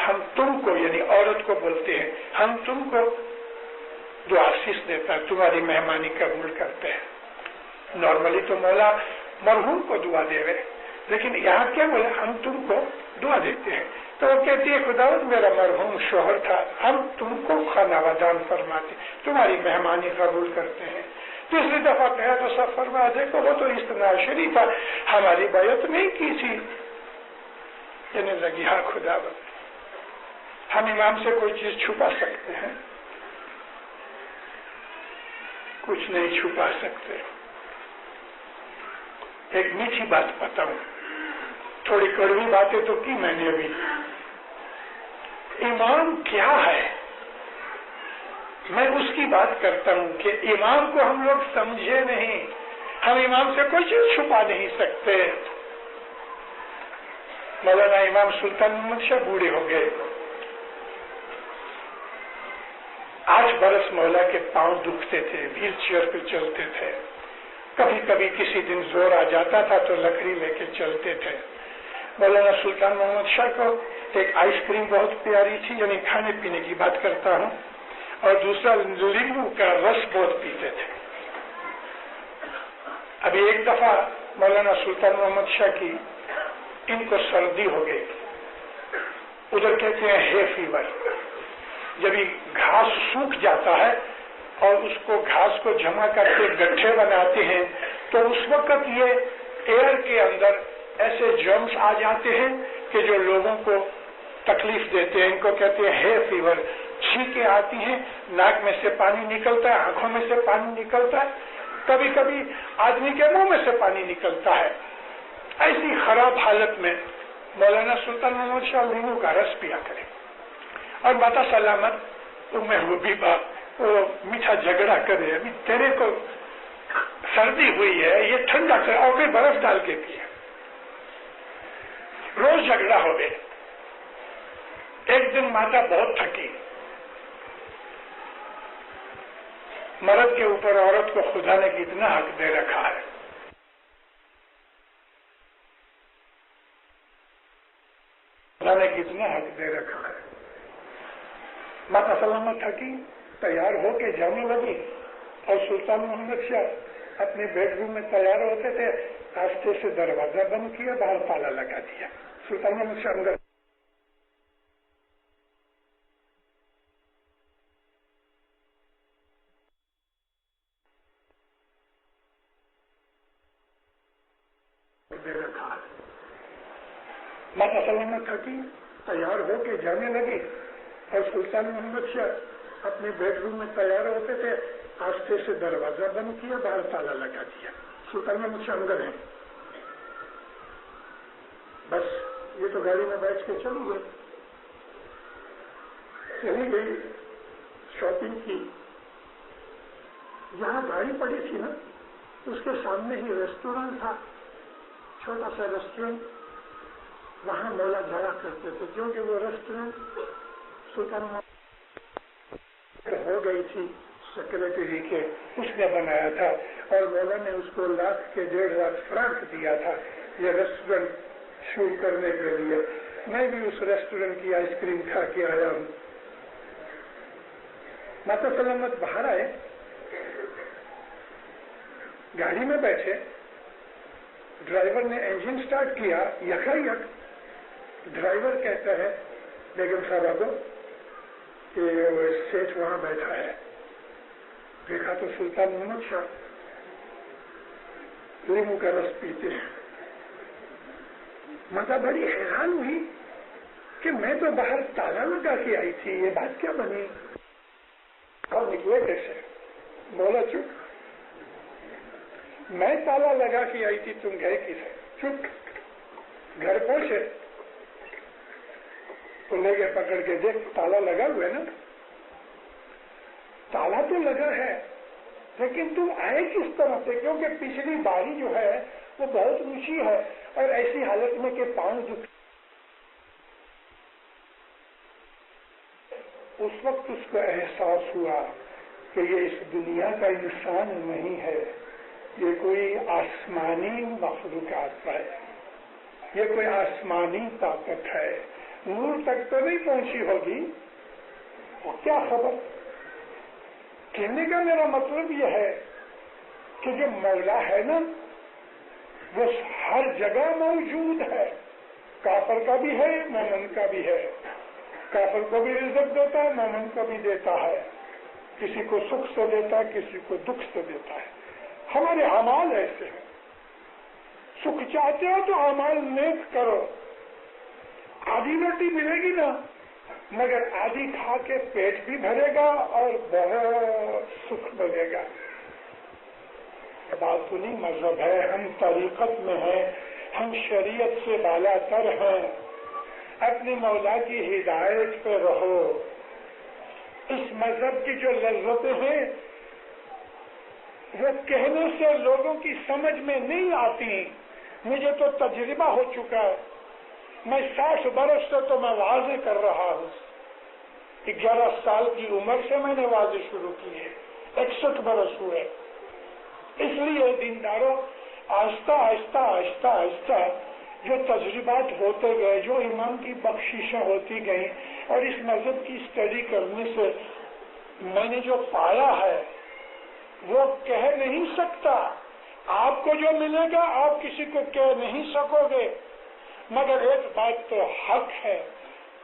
ہم تم کو یعنی عورت کو بولتے ہیں ہم تم کو دعا آشیش دیتا ہے, تمہاری مہمانی قبول کرتے ہیں. نارملی تو مولا مرحوم کو دعا دے رہے, لیکن یہاں کیا بولے ہم تم کو دعا دیتے ہیں. تو وہ کہتی ہے خداوند میرا مرحوم شوہر تھا, ہم تم کو خانوادان فرماتے, تمہاری مہمانی قبول کرتے ہیں. تیسری دفعہ کہا تو سب فرما دیکھو وہ تو استناشری تھا, ہماری بیعت نہیں کی تھی. کہنے لگی ہاں خداوند ہم امام سے کوئی چیز چھپا سکتے ہیں؟ کچھ نہیں چھپا سکتے. ایک میٹھی بات بتاؤں, تھوڑی کڑوی باتیں تو کی میں نے ابھی. امام کیا ہے میں اس کی بات کرتا ہوں کہ امام کو ہم لوگ سمجھے نہیں, ہم امام سے کوئی چیز چھپا نہیں سکتے. مولانا امام سلطان محمد شاہ بوڑھے ہو گئے, 8 برس مولا کے پاؤں دکھتے تھے, ویل چیئر پہ چلتے تھے. کبھی کبھی کسی دن زور آ جاتا تھا تو لکڑی لے کے چلتے تھے. مولانا سلطان محمد شاہ کو ایک آئس کریم بہت پیاری تھی, یعنی کھانے پینے کی بات کرتا ہوں, اور دوسرا لیمو کا رس بہت پیتے تھے. ابھی ایک دفعہ مولانا سلطان محمد شاہ کی ان کو سردی ہو گئی, ادھر کہتے ہیں ہے فیور. جب یہ گھاس سوکھ جاتا ہے اور اس کو گھاس کو جمع کر کے گٹھے بناتے ہیں تو اس وقت یہ ایئر کے اندر ایسے جرمز آ جاتے ہیں کہ جو لوگوں کو تکلیف دیتے ہیں. ان کو کہتے ہیں ہے فیور. چھینکیں آتی ہیں, ناک میں سے پانی نکلتا ہے, آنکھوں میں سے پانی نکلتا ہے, کبھی کبھی آدمی کے منہ میں سے پانی نکلتا ہے. ایسی خراب حالت میں مولانا سلطان محمد شاہ لیمو کا رس پیا کرے اور ماتا سلامت محبوبی بات وہ میٹھا جھگڑا کرے, ابھی تیرے کو سردی ہوئی ہے یہ ٹھنڈا کر اور پھر برف ڈال کے پیا. روز جھگڑا ہو گئے. ایک دن ماتا بہت تھکی, مرد کے اوپر عورت کو خدا نے کتنا حق دے رکھا ہے. خدا نے کتنا حق دے رکھا ہے. ماتا سلامت تھکی, تیار ہو کے جانے لگی اور سلطان محمد شاہ اپنے بیڈ روم میں تیار ہوتے تھے, راستے سے دروازہ بند کیا, باہر تالا لگا دیا. سلطان محمد شاہ اندر دے رکھا ہے. ماتا سلامت تھکی, تیار ہو کے جانے لگی اور سلطان محمد شاہ اپنے بیڈ روم میں تیار ہوتے تھے, راستے سے دروازہ بند کیا, باہر تالا لگا دیا. سلطان محمد شاہ اندر ہیں. بس یہ تو گاڑی میں بیٹھ کے چلی گئی, شاپنگ کی. جہاں گاڑی پڑی تھی نا اس کے سامنے ہی ریسٹورینٹ تھا, چھوٹا سا ریسٹورینٹ. وہاں مولا جایا کرتے تھے کیونکہ وہ ریسٹورینٹ سلطان ہو گئی تھی سیکرٹری کے, اس نے بنایا تھا اور مولا نے اس کو 1,00,000 کے 1.5 فرانک دیا تھا یہ ریسٹورینٹ شروع کرنے کے لیے. میں بھی اس ریسٹورینٹ کی آئس کریم کھا کے آیا ہوں. ماتا سلامت باہر آئے, گاڑی میں بیٹھے, ڈرائیور نے انجن سٹارٹ کیا, یک ڈرائیور کہتا ہے بیگم صاحبہ کو کہ سیٹھ وہاں بیٹھا ہے. دیکھا تو سلطان محمد شاہ لیمو کا رس پیتے ہیں. ماتا بڑی حیران ہوئی کہ میں تو باہر تالا لگا کے آئی تھی, یہ بات کیا بنی, اور نکلے کیسے؟ بولا چپ, میں تالا لگا کے آئی تھی, تم گئے کسے؟ چپ. گھر پہنچے تو لے گئے پکڑ کے, دیکھ تالا لگا ہوا ہے نا. تالا تو لگا ہے لیکن تم آئے کس طرح سے, کیونکہ پچھلی باری جو ہے وہ بہت اونچی ہے اور ایسی حالت میں کہ پاؤں دکھ. اس وقت اس کو احساس ہوا کہ یہ اس دنیا کا انسان نہیں ہے, یہ کوئی آسمانی مخلوقات ہے, یہ کوئی آسمانی طاقت ہے. نور تک تو نہیں پہنچی ہوگی، وہ کیا خبر۔ کہنے کا میرا مطلب یہ ہے کہ جو مولا ہے نا وہ ہر جگہ موجود ہے، کافر کا بھی ہے مومن کا بھی ہے، کافر کو بھی رزق دیتا ہے مومن کو بھی دیتا ہے، کسی کو سکھ سے دیتا ہے کسی کو دکھ سے دیتا ہے۔ ہمارے اعمال ایسے ہیں، سکھ چاہتے ہو تو اعمال نیک کرو، آدھی روٹی ملے گی نا مگر آدھی کھا کے پیٹ بھی بھرے گا اور بہت سکھ ملے گا۔ بات سنی مذہب ہے، ہم طریقت میں ہیں، ہم شریعت سے بالا تر ہیں، اپنے مولا کی ہدایت پہ رہو۔ اس مذہب کی جو لذتیں ہیں وہ کہنے سے لوگوں کی سمجھ میں نہیں آتی، مجھے تو تجربہ ہو چکا ہے، میں 60 برس سے تو میں واضح کر رہا ہوں، 11 سال کی عمر سے میں نے واضح شروع کی ہے، 61 برس ہوئے۔ اس لیے دینداروں آہستہ آہستہ آہستہ آہستہ جو تجربات ہوتے گئے، جو ایمان کی بخششیں ہوتی گئیں، اور اس مذہب کی اسٹڈی کرنے سے میں نے جو پایا ہے وہ کہہ نہیں سکتا۔ آپ کو جو ملے گا آپ کسی کو کہہ نہیں سکو گے، مگر ایک بات تو حق ہے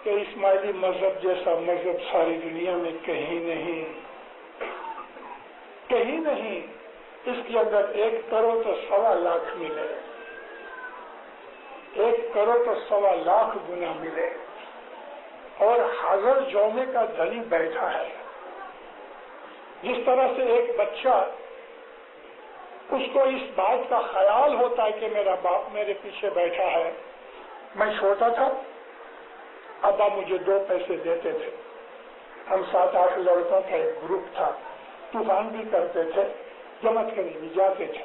کہ اسماعیلی مذہب جیسا مذہب ساری دنیا میں کہیں نہیں، کہیں نہیں۔ اس کے اندر 1 کروڑ تو 1.25 لاکھ ملے، 1 کروڑ تو 1.25 لاکھ گنا ملے، اور حاضر جومے کا دھنی بیٹھا ہے۔ جس طرح سے ایک بچہ اس کو اس بات کا خیال ہوتا ہے کہ میرا باپ میرے پیچھے بیٹھا ہے۔ میں چھوٹا تھا، ابا مجھے 2 پیسے دیتے تھے، ہم 7-8 لڑکوں کا ایک گروپ تھا، طوفان بھی کرتے تھے، جماعت کرنے بھی جاتے تھے۔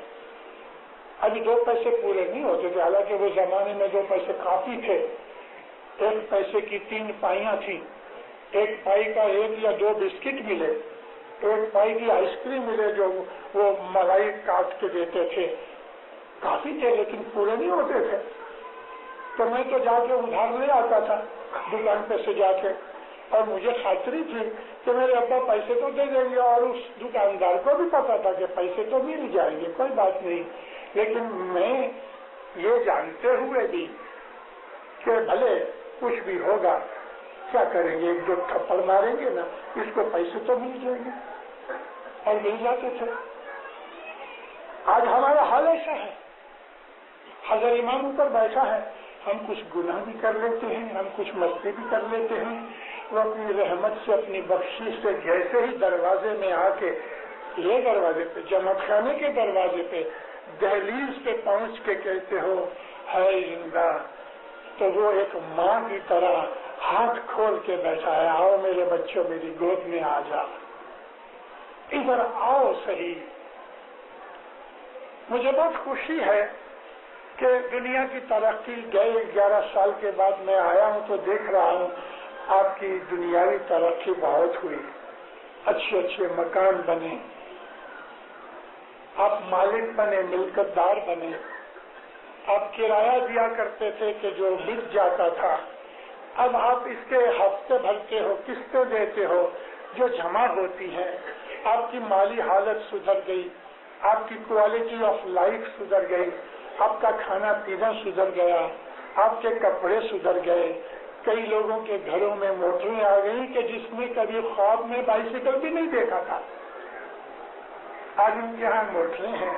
ابھی 2 پیسے پورے نہیں ہوتے تھے، حالانکہ وہ زمانے میں 2 پیسے کافی تھے۔ 1 پیسے کی 3 پائیاں تھیں، 1 پائی کا 1 یا 2 بسکٹ ملے، 1 پائی کی آئس کریم ملے جو وہ ملائی کاٹ کے دیتے تھے، کافی تھے لیکن پورے نہیں ہوتے تھے۔ تو میں تو جا کے ادھار لے آتا تھا دکان پہ سے جا کے، اور مجھے خاطری تھی کہ میرے ابا پیسے تو دے دیں گے، اور اس دکاندار کو بھی پتا تھا کہ پیسے تو مل جائیں گے، کوئی بات نہیں۔ لیکن میں یہ جانتے ہوئے بھی کہ بھلے کچھ بھی ہوگا کیا کریں گے، 1-2 تھپڑ ماریں گے نا، اس کو پیسے تو مل جائیں گے، اور مل جاتے تھے۔ آج ہمارا حال ایسا ہے، حضرت امام اوپر بیٹھا ہے، ہم کچھ گناہ بھی کر لیتے ہیں، ہم کچھ مستی بھی کر لیتے ہیں، وہ اپنی رحمت سے اپنی بخشش سے جیسے ہی دروازے میں آ کے، یہ دروازے پہ، جماعت خانے کے دروازے پہ، دہلیز پہ پہنچ کے کہتے ہو ہے زندہ، تو وہ ایک ماں کی طرح ہاتھ کھول کے بیٹھا ہے، آؤ میرے بچوں میری گود میں آ جا، ادھر آؤ صحیح۔ مجھے بہت خوشی ہے کہ دنیا کی ترقی گئے 11 سال کے بعد میں آیا ہوں تو دیکھ رہا ہوں آپ کی دنیاوی ترقی بہت ہوئی، اچھے اچھے مکان بنے، آپ مالک بنے، ملکت دار بنے۔ آپ کرایہ دیا کرتے تھے کہ جو بک جاتا تھا، اب آپ اس کے ہفتے بھرتے ہو، قسطیں دیتے ہو جو جمع ہوتی ہیں، آپ کی مالی حالت سدھر گئی، آپ کی کوالٹی آف لائف سدھر گئی، آپ کا کھانا پینا سدھر گیا، آپ کے کپڑے سدھر گئے۔ کئی لوگوں کے گھروں میں موٹریں آ گئی کہ جس میں کبھی خواب میں بائیسیکل بھی نہیں دیکھا تھا، آج ان کے یہاں موٹریں ہیں۔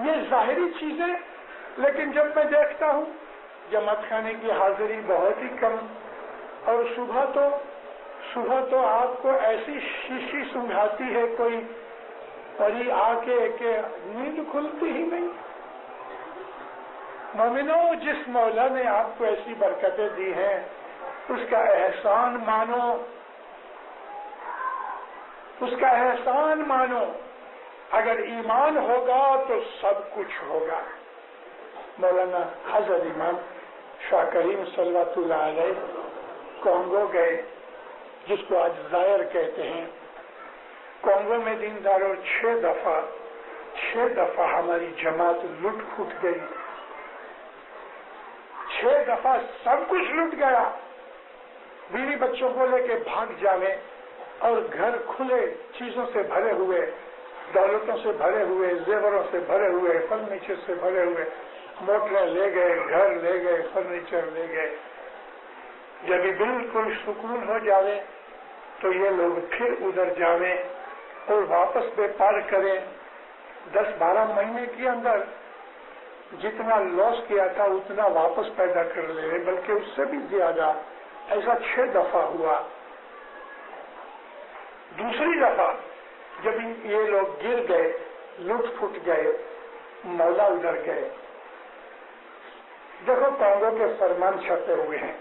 یہ ظاہری چیزیں، لیکن جب میں دیکھتا ہوں جماعت خانے کی حاضری بہت ہی کم، اور صبح تو آپ کو ایسی شیشی سنگھاتی ہے کوئی پری آ کے کہ نیند کھلتی ہی نہیں۔ مومنو، جس مولا نے آپ کو ایسی برکتیں دی ہیں اس کا احسان مانو، اس کا احسان مانو۔ اگر ایمان ہوگا تو سب کچھ ہوگا۔ مولانا حضرت امام شاہ کریم صلوات اللہ علیہ کانگو گئے، جس کو آج زائر کہتے ہیں۔ کانگو میں دینداروں 6 دفعہ ہماری جماعت لٹ پھٹ گئی، 6 دفعہ سب کچھ لٹ گیا، بیوی بچوں کو لے کے بھاگ جاویں اور گھر کھلے چیزوں سے بھرے ہوئے، دولتوں سے بھرے ہوئے، زیوروں سے بھرے ہوئے، فرنیچر سے بھرے ہوئے، موٹریں لے گئے، گھر لے گئے، فرنیچر لے گئے، جب بالکل سکون ہو جاوے تو یہ لوگ پھر ادھر جاویں اور واپس بیپار کریں، 10-12 مہینے کے اندر جتنا لاس کیا تھا اتنا واپس پیدا کر لے، بلکہ اس سے بھی زیادہ۔ ایسا 6 دفعہ ہوا۔ دوسری دفعہ جب یہ لوگ گر گئے، لٹ پھٹ گئے، مولا ادھر گئے۔ دیکھو کانگو کے فرمان چھپے ہوئے ہیں۔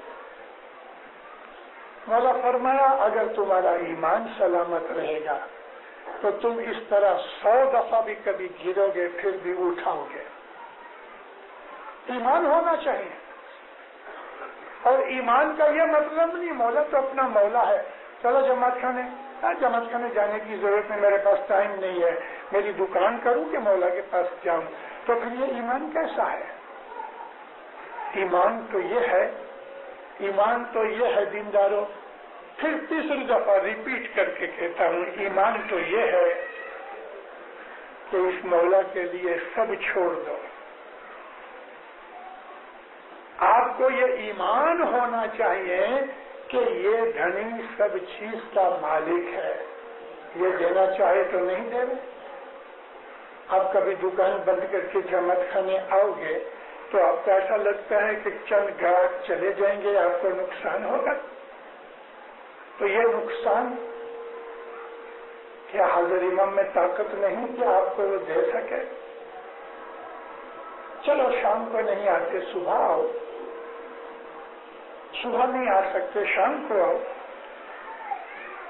مولا فرمایا اگر تمہارا ایمان سلامت رہے گا تو تم اس طرح 100 دفعہ بھی کبھی گرو گے پھر بھی اٹھاؤ گے۔ ایمان ہونا چاہیے، اور ایمان کا یہ مطلب نہیں مولا تو اپنا مولا ہے، چلو جماعت خانے جانے کی ضرورت نہیں، میرے پاس ٹائم نہیں ہے، میری دکان کروں کہ مولا کے پاس جاؤں، تو پھر یہ ایمان کیسا ہے؟ ایمان تو یہ ہے دینداروں، پھر تیسری دفعہ ریپیٹ کر کے کہتا ہوں، ایمان تو یہ ہے کہ اس مولا کے لیے سب چھوڑ دو۔ آپ کو یہ ایمان ہونا چاہیے کہ یہ دھنی سب چیز کا مالک ہے، یہ دینا چاہے تو نہیں دے۔ آپ کبھی دکان بند کر کے جماعت خانے آؤ گے تو آپ کو ایسا لگتا ہے کہ چند گاہک چلے جائیں گے، آپ کو نقصان ہوگا، تو یہ نقصان کیا حاضر امام میں طاقت نہیں کہ آپ کو وہ دے سکے؟ چلو شام کو نہیں آتے، صبح آؤ، صبح نہیں آ سکتے شام کو آؤ۔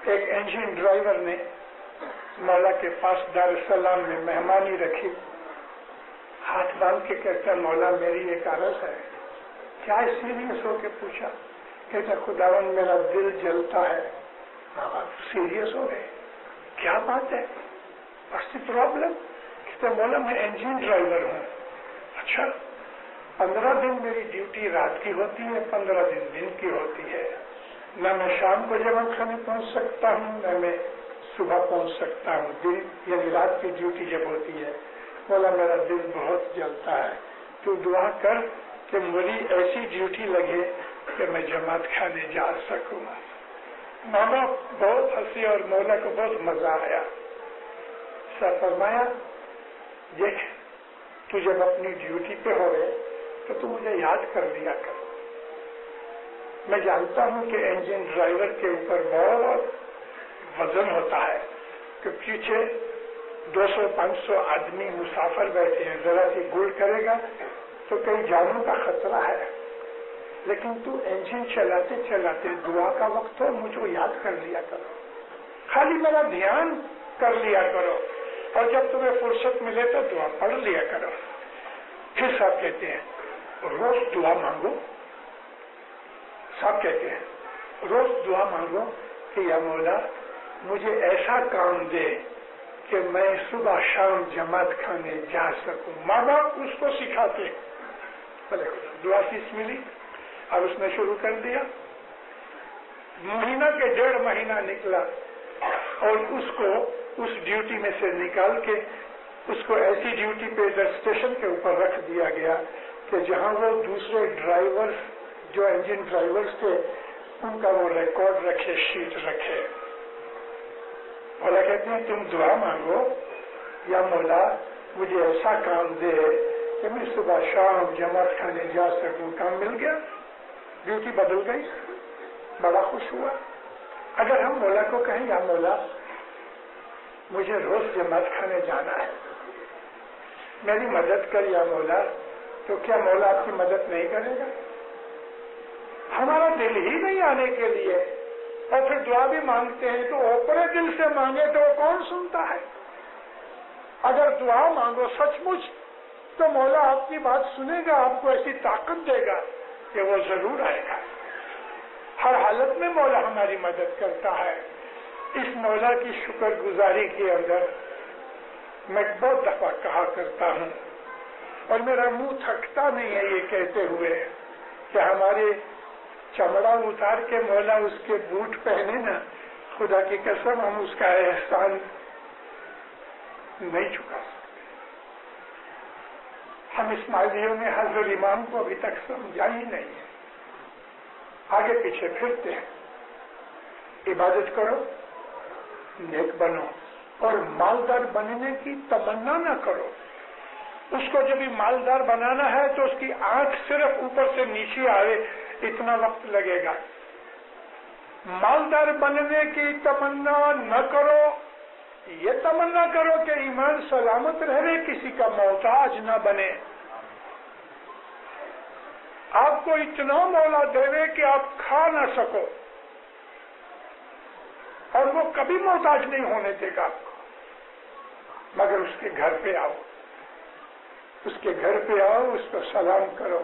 ایک انجن ڈرائیور نے مولا کے پاس دار السلام میں مہمانی رکھی، ہاتھ باندھ کے کہتا مولا میری ایک عرض ہے۔ کیا سیریس ہو کے پوچھا؟ کہتا خداوند میرا دل جلتا ہے۔ سیریس ہو گئے؟ کیا بات ہے؟ What's the problem? کہتا مولا میں انجن ڈرائیور ہوں۔ اچھا، 15 دن میری ڈیوٹی رات کی ہوتی ہے، 15 دن کی ہوتی ہے، نہ میں شام کو جماعت خانے پہنچ سکتا ہوں نہ میں صبح پہنچ سکتا ہوں، دن یعنی رات کی ڈیوٹی جب ہوتی ہے۔ بولا میرا دل بہت جلتا ہے، تو دعا کر کہ میری ایسی ڈیوٹی لگے کہ میں جماعت خانے جا سکوں۔ ماما بہت ہنسی اور مولا کو بہت مزہ آیا۔ فرمایا دیکھ تو جب اپنی ڈیوٹی پہ ہو گئے تو مجھے یاد کر لیا کر۔ میں جانتا ہوں کہ انجن ڈرائیور کے اوپر بہت وزن ہوتا ہے کہ پیچھے 200-500 آدمی مسافر بیٹھے ہیں، ذرا سی گول کرے گا تو کئی جانوں کا خطرہ ہے، لیکن تو انجن چلاتے چلاتے دعا کا وقت ہو مجھ کو یاد کر لیا کرو، خالی میرا دھیان کر لیا کرو، اور جب تمہیں فرصت ملے تو دعا پڑھ لیا کرو۔ پھر صاحب کہتے ہیں روز دعا مانگو، صاحب کہتے ہیں روز دعا مانگو کہ یا مولا مجھے ایسا کام دے کہ میں صبح شام جماعت خانے جا سکوں۔ ماں باپ اس کو سکھاتے ہیں، دعا سیکھ ملی اور اس نے شروع کر دیا۔ مہینہ کے 1.5 مہینہ نکلا اور اس کو اس ڈیوٹی میں سے نکال کے اس کو ایسی ڈیوٹی پہ اسٹیشن کے اوپر رکھ دیا گیا کہ جہاں وہ دوسرے ڈرائیورز جو انجن ڈرائیورز تھے ان کا وہ ریکارڈ رکھے، شیٹ رکھے۔ مولا کہتے ہیں تم دعا مانگو یا مولا مجھے ایسا کام دے کہ میں صبح شام جماعت خانے جا سکوں۔ کام مل گیا، ڈیوٹی بدل گئی، بڑا خوش ہوا۔ اگر ہم مولا کو کہیں یا مولا مجھے روز جماعت خانے جانا ہے، میری مدد کر یا مولا، تو کیا مولا آپ کی مدد نہیں کرے گا؟ ہمارا دل ہی نہیں آنے کے لیے، اور پھر دعا بھی مانگتے ہیں تو اوپرے دل سے مانگے تو وہ کون سنتا ہے؟ اگر دعا مانگو سچ مچ تو مولا آپ کی بات سنے گا، آپ کو ایسی طاقت دے گا کہ وہ ضرور آئے گا۔ ہر حالت میں مولا ہماری مدد کرتا ہے۔ اس مولا کی شکر گزاری کے اندر میں بہت دفعہ کہا کرتا ہوں اور میرا منہ تھکتا نہیں ہے یہ کہتے ہوئے کہ ہمارے چمڑا اتار کے مولا اس کے بوٹ پہنے نا، خدا کی قسم ہم اس کا احسان نہیں چکا سکتے. ہم اسماعیلیوں نے حضرت امام کو ابھی تک سمجھا ہی نہیں ہے، آگے پیچھے پھرتے ہیں. عبادت کرو، نیک بنو، اور مالدار بننے کی تمنا نہ کرو. اس کو جب مالدار بنانا ہے تو اس کی آنکھ صرف اوپر سے نیچے آئے اتنا وقت لگے گا. مالدار بننے کی تمنا نہ کرو، یہ تمنا کرو کہ ایمان سلامت رہے، کسی کا محتاج نہ بنے. آپ کو اتنا مولا دے کہ آپ کھا نہ سکو، اور وہ کبھی محتاج نہیں ہونے دے گا آپ کو. مگر اس کے گھر پہ آؤ، اس کے گھر پہ آؤ، اس کو سلام کرو،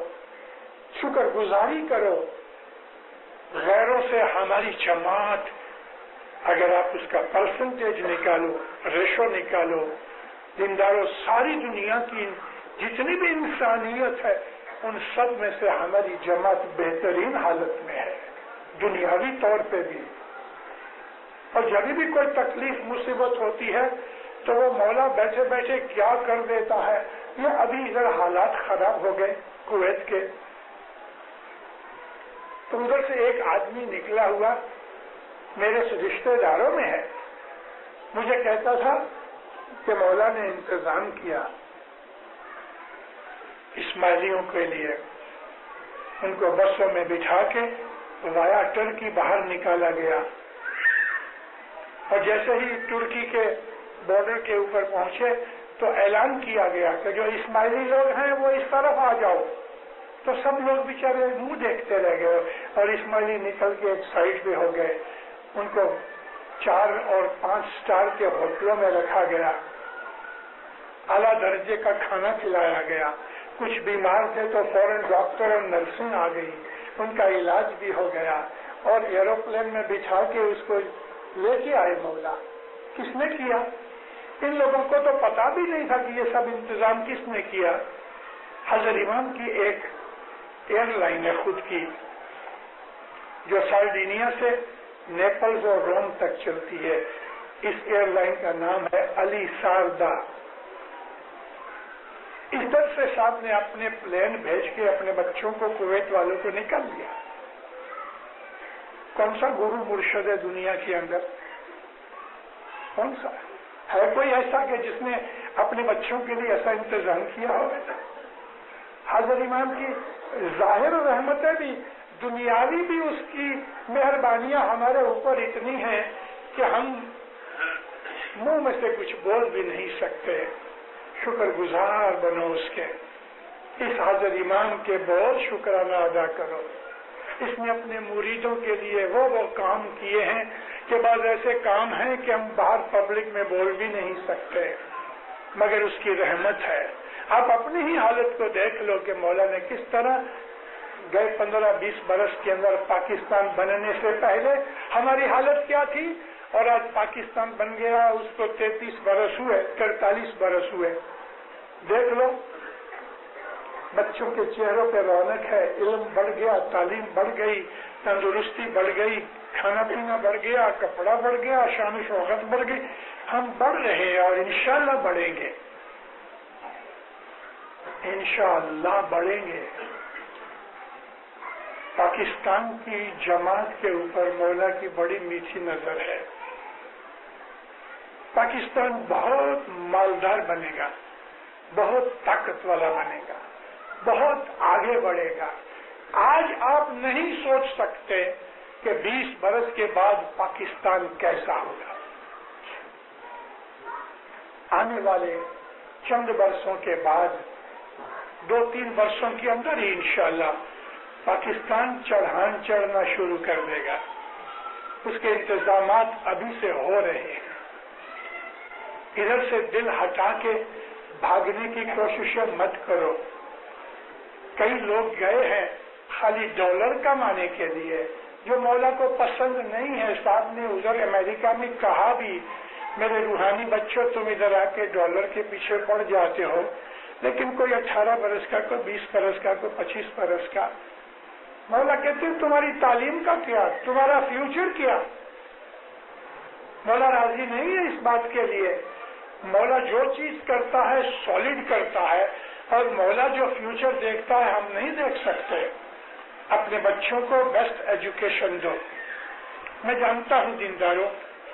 شکر گزاری کرو. غیروں سے ہماری جماعت، اگر آپ اس کا پرسنٹیج نکالو، ریشو نکالو، دینداروں ساری دنیا کی جتنی بھی انسانیت ہے ان سب میں سے ہماری جماعت بہترین حالت میں ہے، دنیاوی طور پہ بھی. اور جب بھی کوئی تکلیف مصیبت ہوتی ہے تو وہ مولا بیٹھے بیٹھے کیا کر دیتا ہے. یہ ابھی ادھر حالات خراب ہو گئے کویت کے، تو ادھر سے ایک آدمی نکلا ہوا میرے رشتے داروں میں ہے، مجھے کہتا تھا کہ مولا نے انتظام کیا اسماعیلیوں کے لیے. ان کو بسوں میں بٹھا کے وایا ٹرکی باہر نکالا گیا، اور جیسے ہی ترکی کے بارڈر کے اوپر پہنچے تو اعلان کیا گیا کہ جو اسماعیلی لوگ ہیں وہ اس طرف آ جاؤ. تو سب لوگ بیچارے منہ دیکھتے رہ گئے، اور اسماعیلی نکل کے ایک سائڈ پہ ہو گئے. ان کو 4 اور 5 سٹار کے ہوٹلوں میں رکھا گیا، اعلیٰ درجے کا کھانا کھلایا گیا. کچھ بیمار تھے تو فوراً ڈاکٹر اور نرسنگ آ گئی، ان کا علاج بھی ہو گیا، اور ایروپلین میں بٹھا کے اس کو لے کے آئے مولا. کس نے کیا؟ ان لوگوں کو تو پتا بھی نہیں تھا کہ یہ سب انتظام کس نے کیا. حضرت امام کی ایک ایئر لائن ہے خود کی، جو سارڈینیا سے نیپلز اور روم تک چلتی ہے. اس ایئر لائن کا نام ہے علی ساردا. ادھر سے صاحب نے اپنے پلین بھیج کے اپنے بچوں کو کویت والوں کو نکال دیا. کون سا گرو مرشد ہے دنیا کے اندر؟ کون سا ہے؟ کوئی ایسا کہ جس نے اپنے بچوں کے لیے ایسا انتظام کیا ہو؟ حضرت امام کی ظاہر رحمتیں بھی، دنیاوی بھی اس کی مہربانیاں ہمارے اوپر اتنی ہیں کہ ہم منہ میں سے کچھ بول بھی نہیں سکتے. شکر گزار بنو اس کے. اس حضرت امام کے بہت شکرانہ ادا کرو. اس نے اپنے مریدوں کے لیے وہ کام کیے ہیں کہ بعض ایسے کام ہیں کہ ہم باہر پبلک میں بول بھی نہیں سکتے، مگر اس کی رحمت ہے. آپ اپنی ہی حالت کو دیکھ لو کہ مولا نے کس طرح گئے 15-20 برس کے اندر پاکستان بننے سے پہلے ہماری حالت کیا تھی، اور آج پاکستان بن گیا اس کو 33 برس ہوئے، 43 برس ہوئے. دیکھ لو بچوں کے چہروں پہ رونق ہے، علم بڑھ گیا، تعلیم بڑھ گئی، تندرستی بڑھ گئی، کھانا پینا بڑھ گیا، کپڑا بڑھ گیا، شان و شوکت بڑھ گئی. ہم بڑھ رہے ہیں اور انشاءاللہ بڑھیں گے، انشاءاللہ بڑھیں گے. پاکستان کی جماعت کے اوپر مولا کی بڑی میٹھی نظر ہے. پاکستان بہت مالدار بنے گا، بہت طاقت والا بنے گا، بہت آگے بڑھے گا. آج آپ نہیں سوچ سکتے کہ 20 برس کے بعد پاکستان کیسا ہوگا. آنے والے چند برسوں کے بعد 2-3 برسوں کے اندر ہی انشاءاللہ پاکستان چڑھان چڑھنا شروع کر دے گا. اس کے انتظامات ابھی سے ہو رہے ہیں. ادھر سے دل ہٹا کے بھاگنے کی کوششیں مت کرو. کئی لوگ گئے ہیں خالی ڈالر کمانے کے لیے، جو مولا کو پسند نہیں ہے. صاحب نے ادھر امریکہ میں کہا بھی، میرے روحانی بچوں تم ادھر آ کے ڈالر کے پیچھے پڑ جاتے ہو، لیکن کوئی 18 برس کا، کوئی 20 برس کا، کوئی 25 برس کا. مولا کہتے ہیں تمہاری تعلیم کا کیا، تمہارا فیوچر کیا؟ مولا راضی نہیں ہے اس بات کے لیے۔ مولا جو چیز کرتا ہے سالڈ کرتا ہے، اور مولا جو فیوچر دیکھتا ہے ہم نہیں دیکھ سکتے۔ اپنے بچوں کو بیسٹ ایجوکیشن دو۔ میں جانتا ہوں دینداروں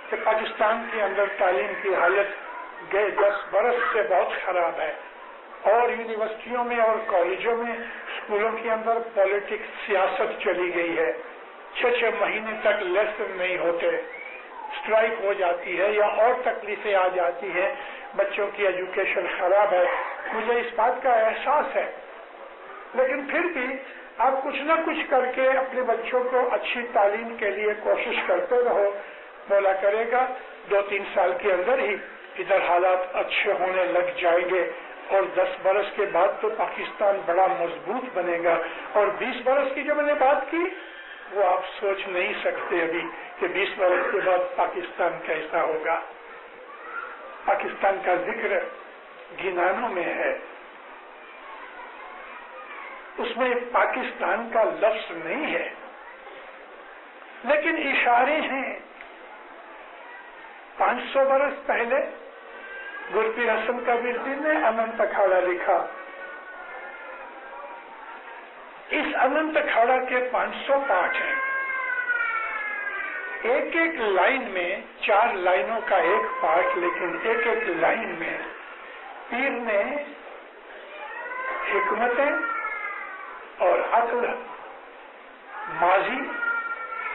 کہ پاکستان کے اندر تعلیم کی حالت گئے 10 برس سے بہت خراب ہے، اور یونیورسٹیوں میں اور کالجوں میں اسکولوں کے اندر پالیٹکس سیاست چلی گئی ہے۔ 6 مہینے تک لیسن نہیں ہوتے، اسٹرائک ہو جاتی ہے یا اور تکلیفیں آ جاتی ہیں، بچوں کی ایجوکیشن خراب ہے۔ مجھے اس بات کا احساس ہے، لیکن پھر بھی آپ کچھ نہ کچھ کر کے اپنے بچوں کو اچھی تعلیم کے لیے کوشش کرتے رہو۔ مولا کرے گا 2-3 سال کے اندر ہی ادھر حالات اچھے ہونے لگ جائیں گے، اور 10 برس کے بعد تو پاکستان بڑا مضبوط بنے گا۔ اور 20 برس کی جو میں نے بات کی وہ آپ سوچ نہیں سکتے ابھی کہ 20 برس کے بعد پاکستان کیسا ہوگا۔ پاکستان کا ذکر گنانوں میں ہے، اس میں پاکستان کا لفظ نہیں ہے، لیکن اشارے ہیں۔ 500 برس پہلے گرپی حسن کبیردی نے اننت اکھاڑا لکھا۔ اس اننت اکھاڑا کے 500 پارٹ ہیں، ایک ایک لائن میں 4 لائنوں کا ایک پارٹ، لیکن ایک ایک لائن میں پیر نے حکمتیں اور عقل، ماضی،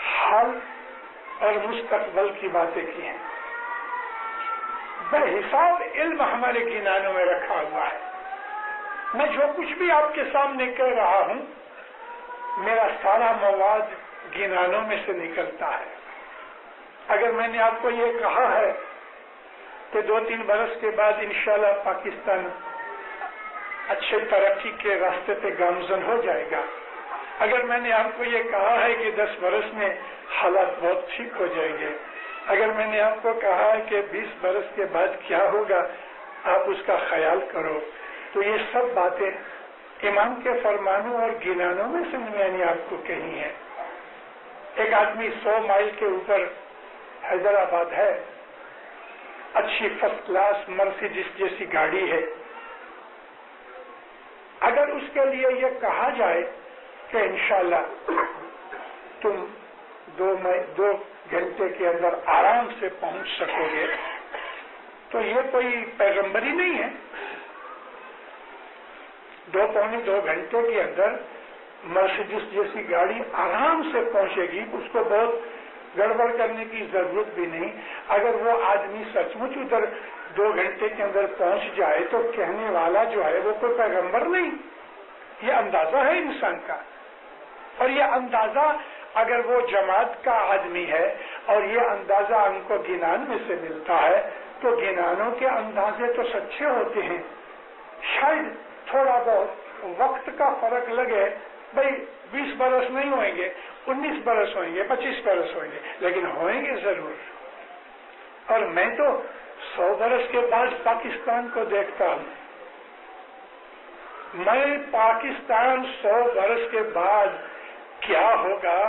حال اور مستقبل کی باتیں کی ہیں۔ بے حساب علم ہمارے گنانوں میں رکھا ہوا ہے۔ میں جو کچھ بھی آپ کے سامنے کہہ رہا ہوں، میرا سارا مواد گنانوں میں سے نکلتا ہے۔ اگر میں نے آپ کو یہ کہا ہے کہ 2-3 برس کے بعد انشاءاللہ پاکستان اچھے ترقی کے راستے پہ گامزن ہو جائے گا، اگر میں نے آپ کو یہ کہا ہے کہ 10 برس میں حالات بہت ٹھیک ہو جائیں گے، اگر میں نے آپ کو کہا ہے کہ 20 برس کے بعد کیا ہوگا، آپ اس کا خیال کرو، تو یہ سب باتیں امام کے فرمانوں اور گنانوں میں سے میں نے آپ کو کہی ہیں۔ ایک آدمی 100 مائل کے اوپر حیدرآباد ہے، اچھی فرسٹ کلاس مرسیڈیز جیسی گاڑی ہے، اگر اس کے لیے یہ کہا جائے کہ انشاءاللہ تم 2 گھنٹے کے اندر آرام سے پہنچ سکو گے، تو یہ کوئی پیغمبری نہیں ہے۔ 2-2.25 گھنٹے کے اندر مرسیڈیز جیسی گاڑی آرام سے پہنچے گی، اس کو بہت گڑبڑ کرنے کی ضرورت بھی نہیں۔ اگر وہ آدمی سچ مچ ادھر 2 گھنٹے کے اندر پہنچ جائے تو کہنے والا جو ہے وہ کوئی پیغمبر نہیں۔ یہ اندازہ ہے انسان کا، اور یہ اندازہ اگر وہ جماعت کا آدمی ہے اور یہ اندازہ ان کو گنان میں سے ملتا ہے تو گنانوں کے اندازے تو سچے ہوتے ہیں۔ شاید تھوڑا بہت وقت کا فرق لگے، بھئی 20 برس نہیں ہوئیں گے، 19 برس ہوئیں گے، 25 برس ہوئیں گے، لیکن ہوئیں گے ضرور۔ اور میں تو 100 برس کے بعد پاکستان کو دیکھتا ہوں، میں پاکستان 100 برس کے بعد کیا ہوگا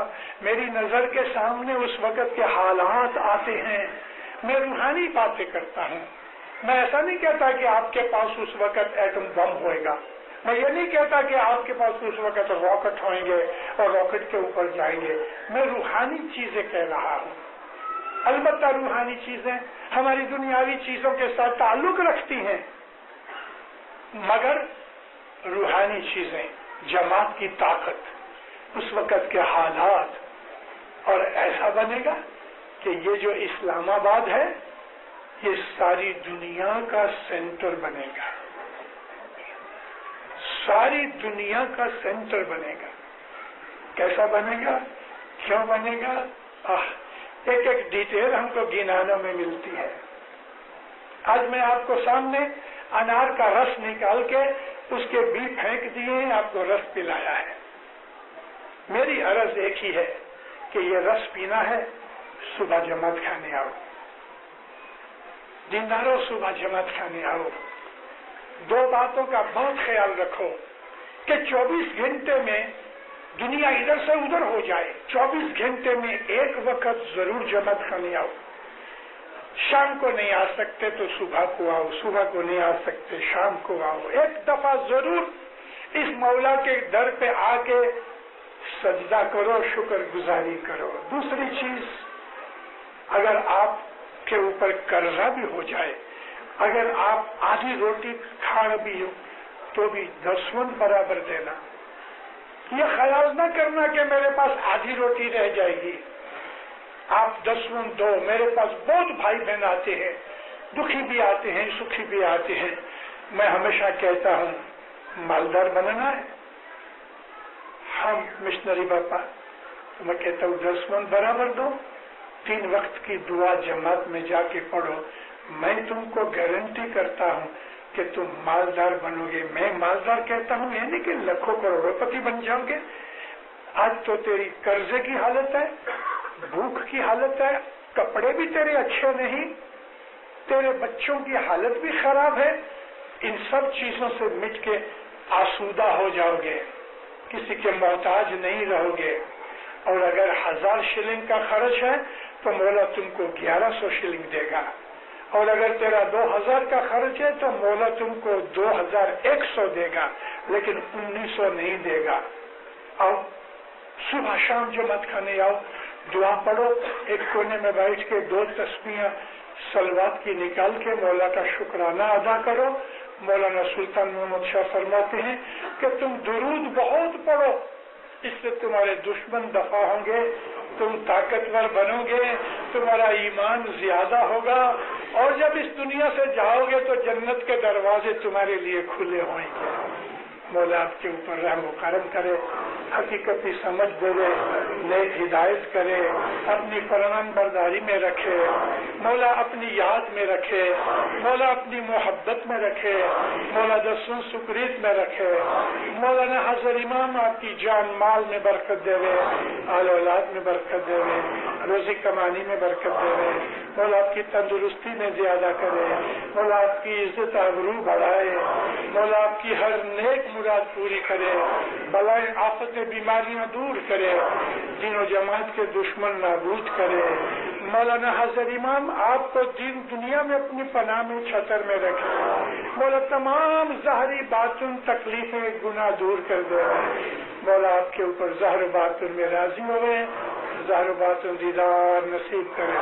میری نظر کے سامنے اس وقت کے حالات آتے ہیں، میں روحانی باتیں کرتا ہوں۔ میں ایسا نہیں کہتا کہ آپ کے پاس اس وقت ایٹم بم ہوئے گا، میں یہ نہیں کہتا کہ آپ کے پاس اس وقت راکٹ ہوئیں گے اور راکٹ کے اوپر جائیں گے، میں روحانی چیزیں کہہ رہا ہوں۔ البتہ روحانی چیزیں ہماری دنیاوی چیزوں کے ساتھ تعلق رکھتی ہیں، مگر روحانی چیزیں، جماعت کی طاقت، اس وقت کے حالات، اور ایسا بنے گا کہ یہ جو اسلام آباد ہے یہ ساری دنیا کا سینٹر بنے گا، ساری دنیا کا سینٹر بنے گا۔ کیسا بنے گا؟ کیوں بنے گا؟ ایک ایک ڈیٹیل ہم کو گنانوں میں ملتی ہے۔ آج میں آپ کو سامنے انار کا رس نکال کے اس کے بی پھینک دیے، آپ کو رس پلایا ہے۔ میری عرض ایک ہی ہے کہ یہ رس پینا ہے، صبح جماعت کھانے آؤ، دینداروں صبح جماعت کھانے آؤ۔ 2 باتوں کا بہت خیال رکھو کہ 24 گھنٹے میں دنیا ادھر سے ادھر ہو جائے، 24 گھنٹے میں ایک وقت ضرور جماعت خانے آؤ۔ شام کو نہیں آ سکتے تو صبح کو آؤ، صبح کو نہیں آ سکتے شام کو آؤ، ایک دفعہ ضرور اس مولا کے در پہ آ کے سجدہ کرو، شکر گزاری کرو۔ دوسری چیز، اگر آپ کے اوپر قرضہ بھی ہو جائے، اگر آپ آدھی روٹی کھا بھی ہو تو بھی 10 من برابر دینا۔ یہ خیال نہ کرنا کہ میرے پاس آدھی روٹی رہ جائے گی، آپ 10 من دو۔ میرے پاس بہت بھائی بہن آتے ہیں، دکھی بھی آتے ہیں، سکھی بھی آتے ہیں۔ میں ہمیشہ کہتا ہوں مالدار بننا ہے، ہم مشنری باپا، تو میں کہتا ہوں 10 من برابر دو، 3 وقت کی دعا جماعت میں جا کے پڑھو، میں تم کو گارنٹی کرتا ہوں کہ تم مالدار بنو گے۔ میں مالدار کہتا ہوں یہ نہیں کہ لاکھوں کروڑوں پتی بن جاؤ گے۔ آج تو تیری قرضے کی حالت ہے، بھوک کی حالت ہے، کپڑے بھی تیرے اچھے نہیں، تیرے بچوں کی حالت بھی خراب ہے۔ ان سب چیزوں سے مٹ کے آسودہ ہو جاؤ گے، کسی کے محتاج نہیں رہو گے۔ اور اگر 1000 شلنگ کا خرچ ہے تو مولا تم کو 1100 شلنگ دے گا، اور اگر تیرا 2000 کا خرچ ہے تو مولا تم کو 2100 دے گا، لیکن 1900 نہیں دے گا۔ آؤ صبح شام جماعت خانے آؤ، دعا پڑھو، ایک کونے میں بیٹھ کے 2 تسبیحیں صلوات کی نکال کے مولا کا شکرانہ ادا کرو۔ مولانا سلطان محمد شاہ فرماتے ہیں کہ تم درود بہت پڑھو، اس سے تمہارے دشمن دفع ہوں گے، تم طاقتور بنو گے، تمہارا ایمان زیادہ ہوگا، اور جب اس دنیا سے جاؤ گے تو جنت کے دروازے تمہارے لیے کھلے ہوئیں گے۔ مولا آپ کے اوپر رحم و کرم کرے، حقیقتی سمجھ دے، نیک ہدایت کرے، اپنی فرمان برداری میں رکھے، مولا اپنی یاد میں رکھے، مولا اپنی محبت میں رکھے، مولا دسن سکریت میں رکھے۔ مولانا حضر امام آپ کی جان مال میں برکت دے، آل اولاد میں برکت دے، روزی کمانی میں برکت دے، مولا آپ کی تندرستی میں زیادہ کرے، مولا آپ کی عزت آبرو بڑھائے، مولا آپ کی ہر نیک مراد پوری کرے، بلائیں آفتیں بیماریاں دور کرے، دین و جماعت کے دشمن نابود کرے۔ مولانا حضر امام آپ کو دین دنیا میں اپنی پناہ میں چھتر میں رکھے، مولا تمام ظاہری باطن تکلیفیں گناہ دور کر دے، مولا آپ کے اوپر ظاہر و باطن میں راضی ہوئے، ظاہر و باطن دیدار نصیب کرے۔